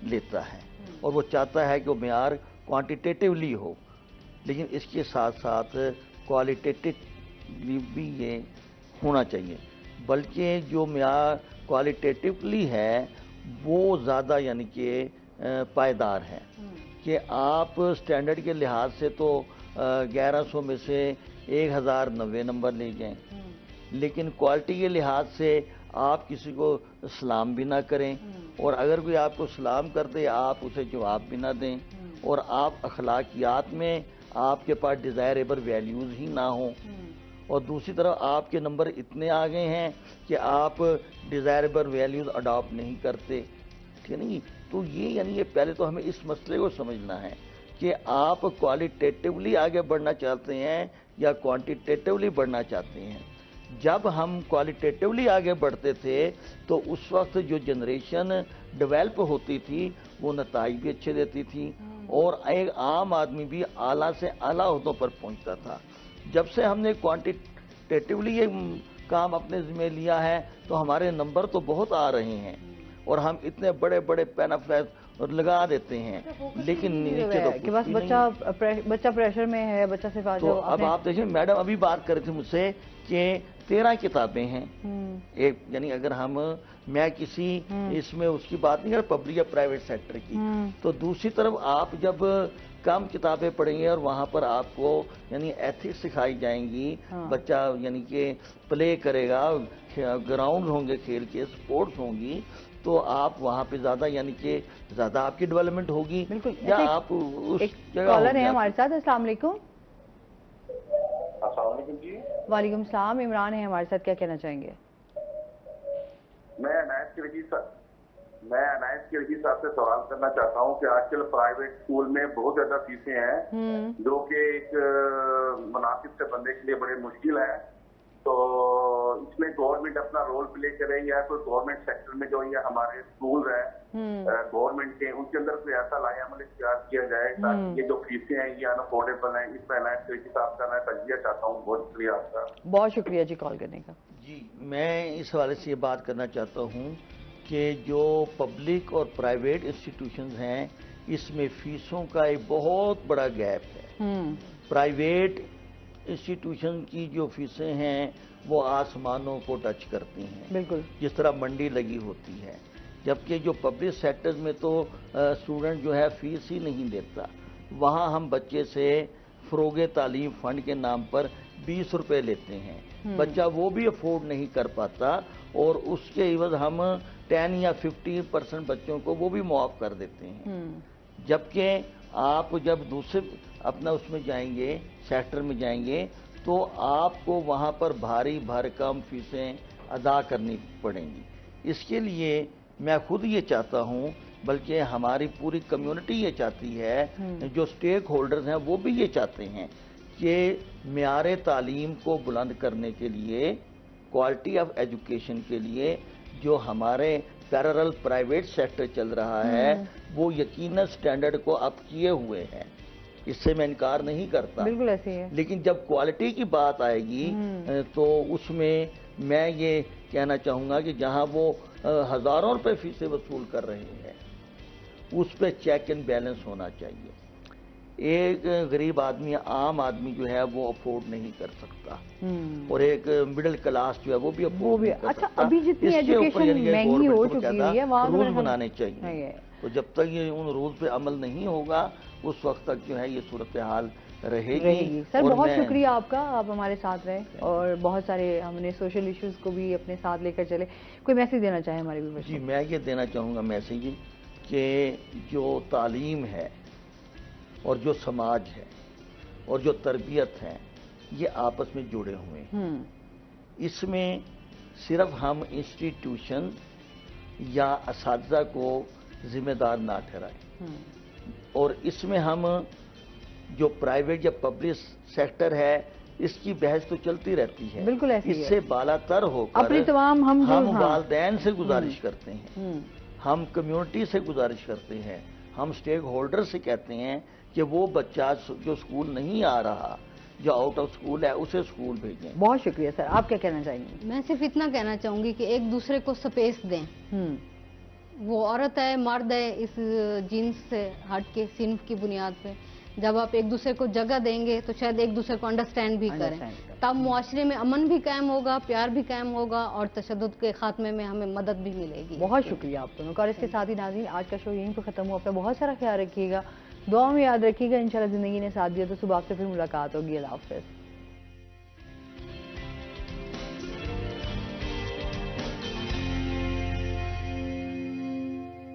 H: लेता है और वो चाहता है कि वो मेयार क्वांटिटेटिवली हो, लेकिन इसके साथ साथ क्वालिटेटिवली भी ये होना चाहिए। बल्कि जो मेयार क्वालिटेटिवली है वो ज़्यादा यानी कि पायदार है कि आप स्टैंडर्ड के लिहाज से तो 1100 में से 1090 नंबर ले जाएं, लेकिन क्वालिटी के लिहाज से आप किसी को सलाम भी ना करें, और अगर कोई आपको सलाम कर दे आप उसे जवाब भी ना दें, और आप अखलाकियात में आपके पास डिज़ायरेबल वैल्यूज़ ही ना हों, और दूसरी तरफ आपके नंबर इतने आ गए हैं कि आप डिज़ायरेबल वैल्यूज़ अडॉप्ट नहीं करते। ठीक है नहीं? तो ये यानी ये पहले तो हमें इस मसले को समझना है कि आप क्वालिटेटिवली आगे बढ़ना चाहते हैं या क्वांटिटेटिवली बढ़ना चाहते हैं। जब हम क्वालिटेटिवली आगे बढ़ते थे तो उस वक्त जो जनरेशन डेवलप होती थी वो नताइज भी अच्छे देती थी और एक आम आदमी भी आला से आला ओहदों पर पहुंचता था। जब से हमने क्वांटिटेटिवली ये काम अपने जिम्मे लिया है तो हमारे नंबर तो बहुत आ रहे हैं और हम इतने बड़े बड़े पैनाफ्लेक्स लगा देते हैं, लेकिन नीचे तो
A: कि बस बच्चा प्रेशर में है, बच्चा सिर्फ
H: तो अब आप देखिए, मैडम अभी बात कर रहे थे मुझसे कि 13 किताबें हैं एक, यानी अगर मैं किसी इसमें उसकी बात नहीं कर पब्लिक या प्राइवेट सेक्टर की, तो दूसरी तरफ आप जब कम किताबें पढ़ेंगे और वहाँ पर आपको यानी एथिक्स सिखाई जाएंगी, बच्चा यानी कि प्ले करेगा, ग्राउंड होंगे खेल के, स्पोर्ट्स होंगी, तो आप वहाँ पे ज्यादा यानी कि ज्यादा आपकी डेवलपमेंट होगी।
A: बिल्कुल।
H: या आप उस जगह
A: कॉलर है हमारे साथ। अस्सलाम वालेकुम।
K: जी।
A: वालेकुम सलाम। इमरान है हमारे साथ, क्या कहना चाहेंगे?
K: मैं अनायत किरगी साहब से सवाल करना चाहता हूँ कि आजकल प्राइवेट स्कूल में बहुत ज्यादा फीसें हैं जो कि एक मुनासिब से बनने के लिए बड़े मुश्किल है, तो इसमें गवर्नमेंट अपना रोल प्ले करे या कोई गवर्नमेंट सेक्टर में जो ये हमारे स्कूल है गवर्नमेंट के, उनके अंदर कोई ऐसा लायामल इख्तियार किया जाए ताकि ये जो फीसें हैं ये अनअफोर्डेबल हैं। इस पर अनायत किरगी साहब का मैं तजिया चाहता हूँ। बहुत शुक्रिया आपका।
A: बहुत शुक्रिया जी कॉल करने का।
H: जी, मैं इस हवाले से ये बात करना चाहता हूँ कि जो पब्लिक और प्राइवेट इंस्टीट्यूशंस हैं इसमें फीसों का एक बहुत बड़ा गैप है। प्राइवेट इंस्टीट्यूशन की जो फीसें हैं वो आसमानों को टच करती हैं, बिल्कुल जिस तरह मंडी लगी होती है, जबकि जो पब्लिक सेक्टर्स में तो स्टूडेंट जो है फीस ही नहीं देता। वहाँ हम बच्चे से फरोगे तालीम फंड के नाम पर 20 रुपए लेते हैं, बच्चा वो भी अफोर्ड नहीं कर पाता और उसके एवज हम 10 या 15% बच्चों को वो भी मुआफ कर देते हैं। जबकि आप जब दूसरे अपना उसमें जाएंगे, सेक्टर में जाएंगे, तो आपको वहाँ पर भारी भरकम फीसें अदा करनी पड़ेंगी। इसके लिए मैं खुद ये चाहता हूँ, बल्कि हमारी पूरी कम्युनिटी ये चाहती है, जो स्टेक होल्डर्स हैं वो भी ये चाहते हैं कि मेयारे तालीम को बुलंद करने के लिए, क्वालिटी ऑफ एजुकेशन के लिए जो हमारे पैरेलल प्राइवेट सेक्टर चल रहा है वो यकीनन स्टैंडर्ड को अप किए हुए हैं, इससे मैं इनकार नहीं करता,
A: बिल्कुल ऐसे ही है।
H: लेकिन जब क्वालिटी की बात आएगी तो उसमें मैं ये कहना चाहूँगा कि जहाँ वो हज़ारों रुपए फीसें वसूल कर रहे हैं उस पर चेक एंड बैलेंस होना चाहिए। एक गरीब आदमी, आम आदमी जो है वो अफोर्ड नहीं कर सकता और एक मिडिल क्लास जो है वो भी अफोर्ड नहीं कर सकता।
A: अभी जितनी एजुकेशन महंगी हो चुकी है वहाँ
H: रूल बनाने चाहिए, तो जब तक ये उन रूल पे अमल नहीं होगा उस वक्त तक जो है ये सूरत हाल रहेगी।
A: सर बहुत शुक्रिया आपका, आप हमारे साथ रहे और बहुत सारे हमने सोशल इश्यूज को भी अपने साथ लेकर चले। कोई मैसेज देना चाहे हमारे व्यूअर्स?
H: जी, मैं ये देना चाहूँगा मैसेज कि जो तालीम है और जो समाज है और जो तरबियत है ये आपस में जुड़े हुए हैं। इसमें सिर्फ हम इंस्टीट्यूशन या असातिज़ा को जिम्मेदार ना ठहराएं और इसमें हम जो प्राइवेट या पब्लिक सेक्टर है इसकी बहस तो चलती रहती है,
A: बिल्कुल ऐसी है।
H: इससे बालातर होकर
A: अपनी तमाम हम
H: वालिदैन से गुजारिश करते हैं, हम कम्युनिटी से गुजारिश करते हैं, हम स्टेक होल्डर से कहते हैं कि वो बच्चा जो स्कूल नहीं आ रहा, जो आउट ऑफ स्कूल है, उसे स्कूल भेजें।
A: बहुत शुक्रिया सर, आप क्या कहना चाहेंगे?
I: मैं सिर्फ इतना कहना चाहूंगी कि एक दूसरे को स्पेस दें। वो औरत है मर्द है, इस जीन्स से हट के सिन्फ की बुनियाद पे जब आप एक दूसरे को जगह देंगे तो शायद एक दूसरे को अंडरस्टैंड भी करें, तब मुआशरे में अमन भी कायम होगा, प्यार भी कायम होगा और तशद्दुद के खात्मे में हमें मदद भी मिलेगी।
A: बहुत शुक्रिया आप दोनों का। और इसके साथ ही नाज़रीन आज का शो यहीं पर खत्म हुआ। अपना बहुत सारा ख्याल रखिएगा, दुआ में याद रखिएगा। इंशाल्लाह ज़िंदगी ने साथ दिया तो सुबह आपसे फिर मुलाकात होगी। अल्लाह हाफ़िज़।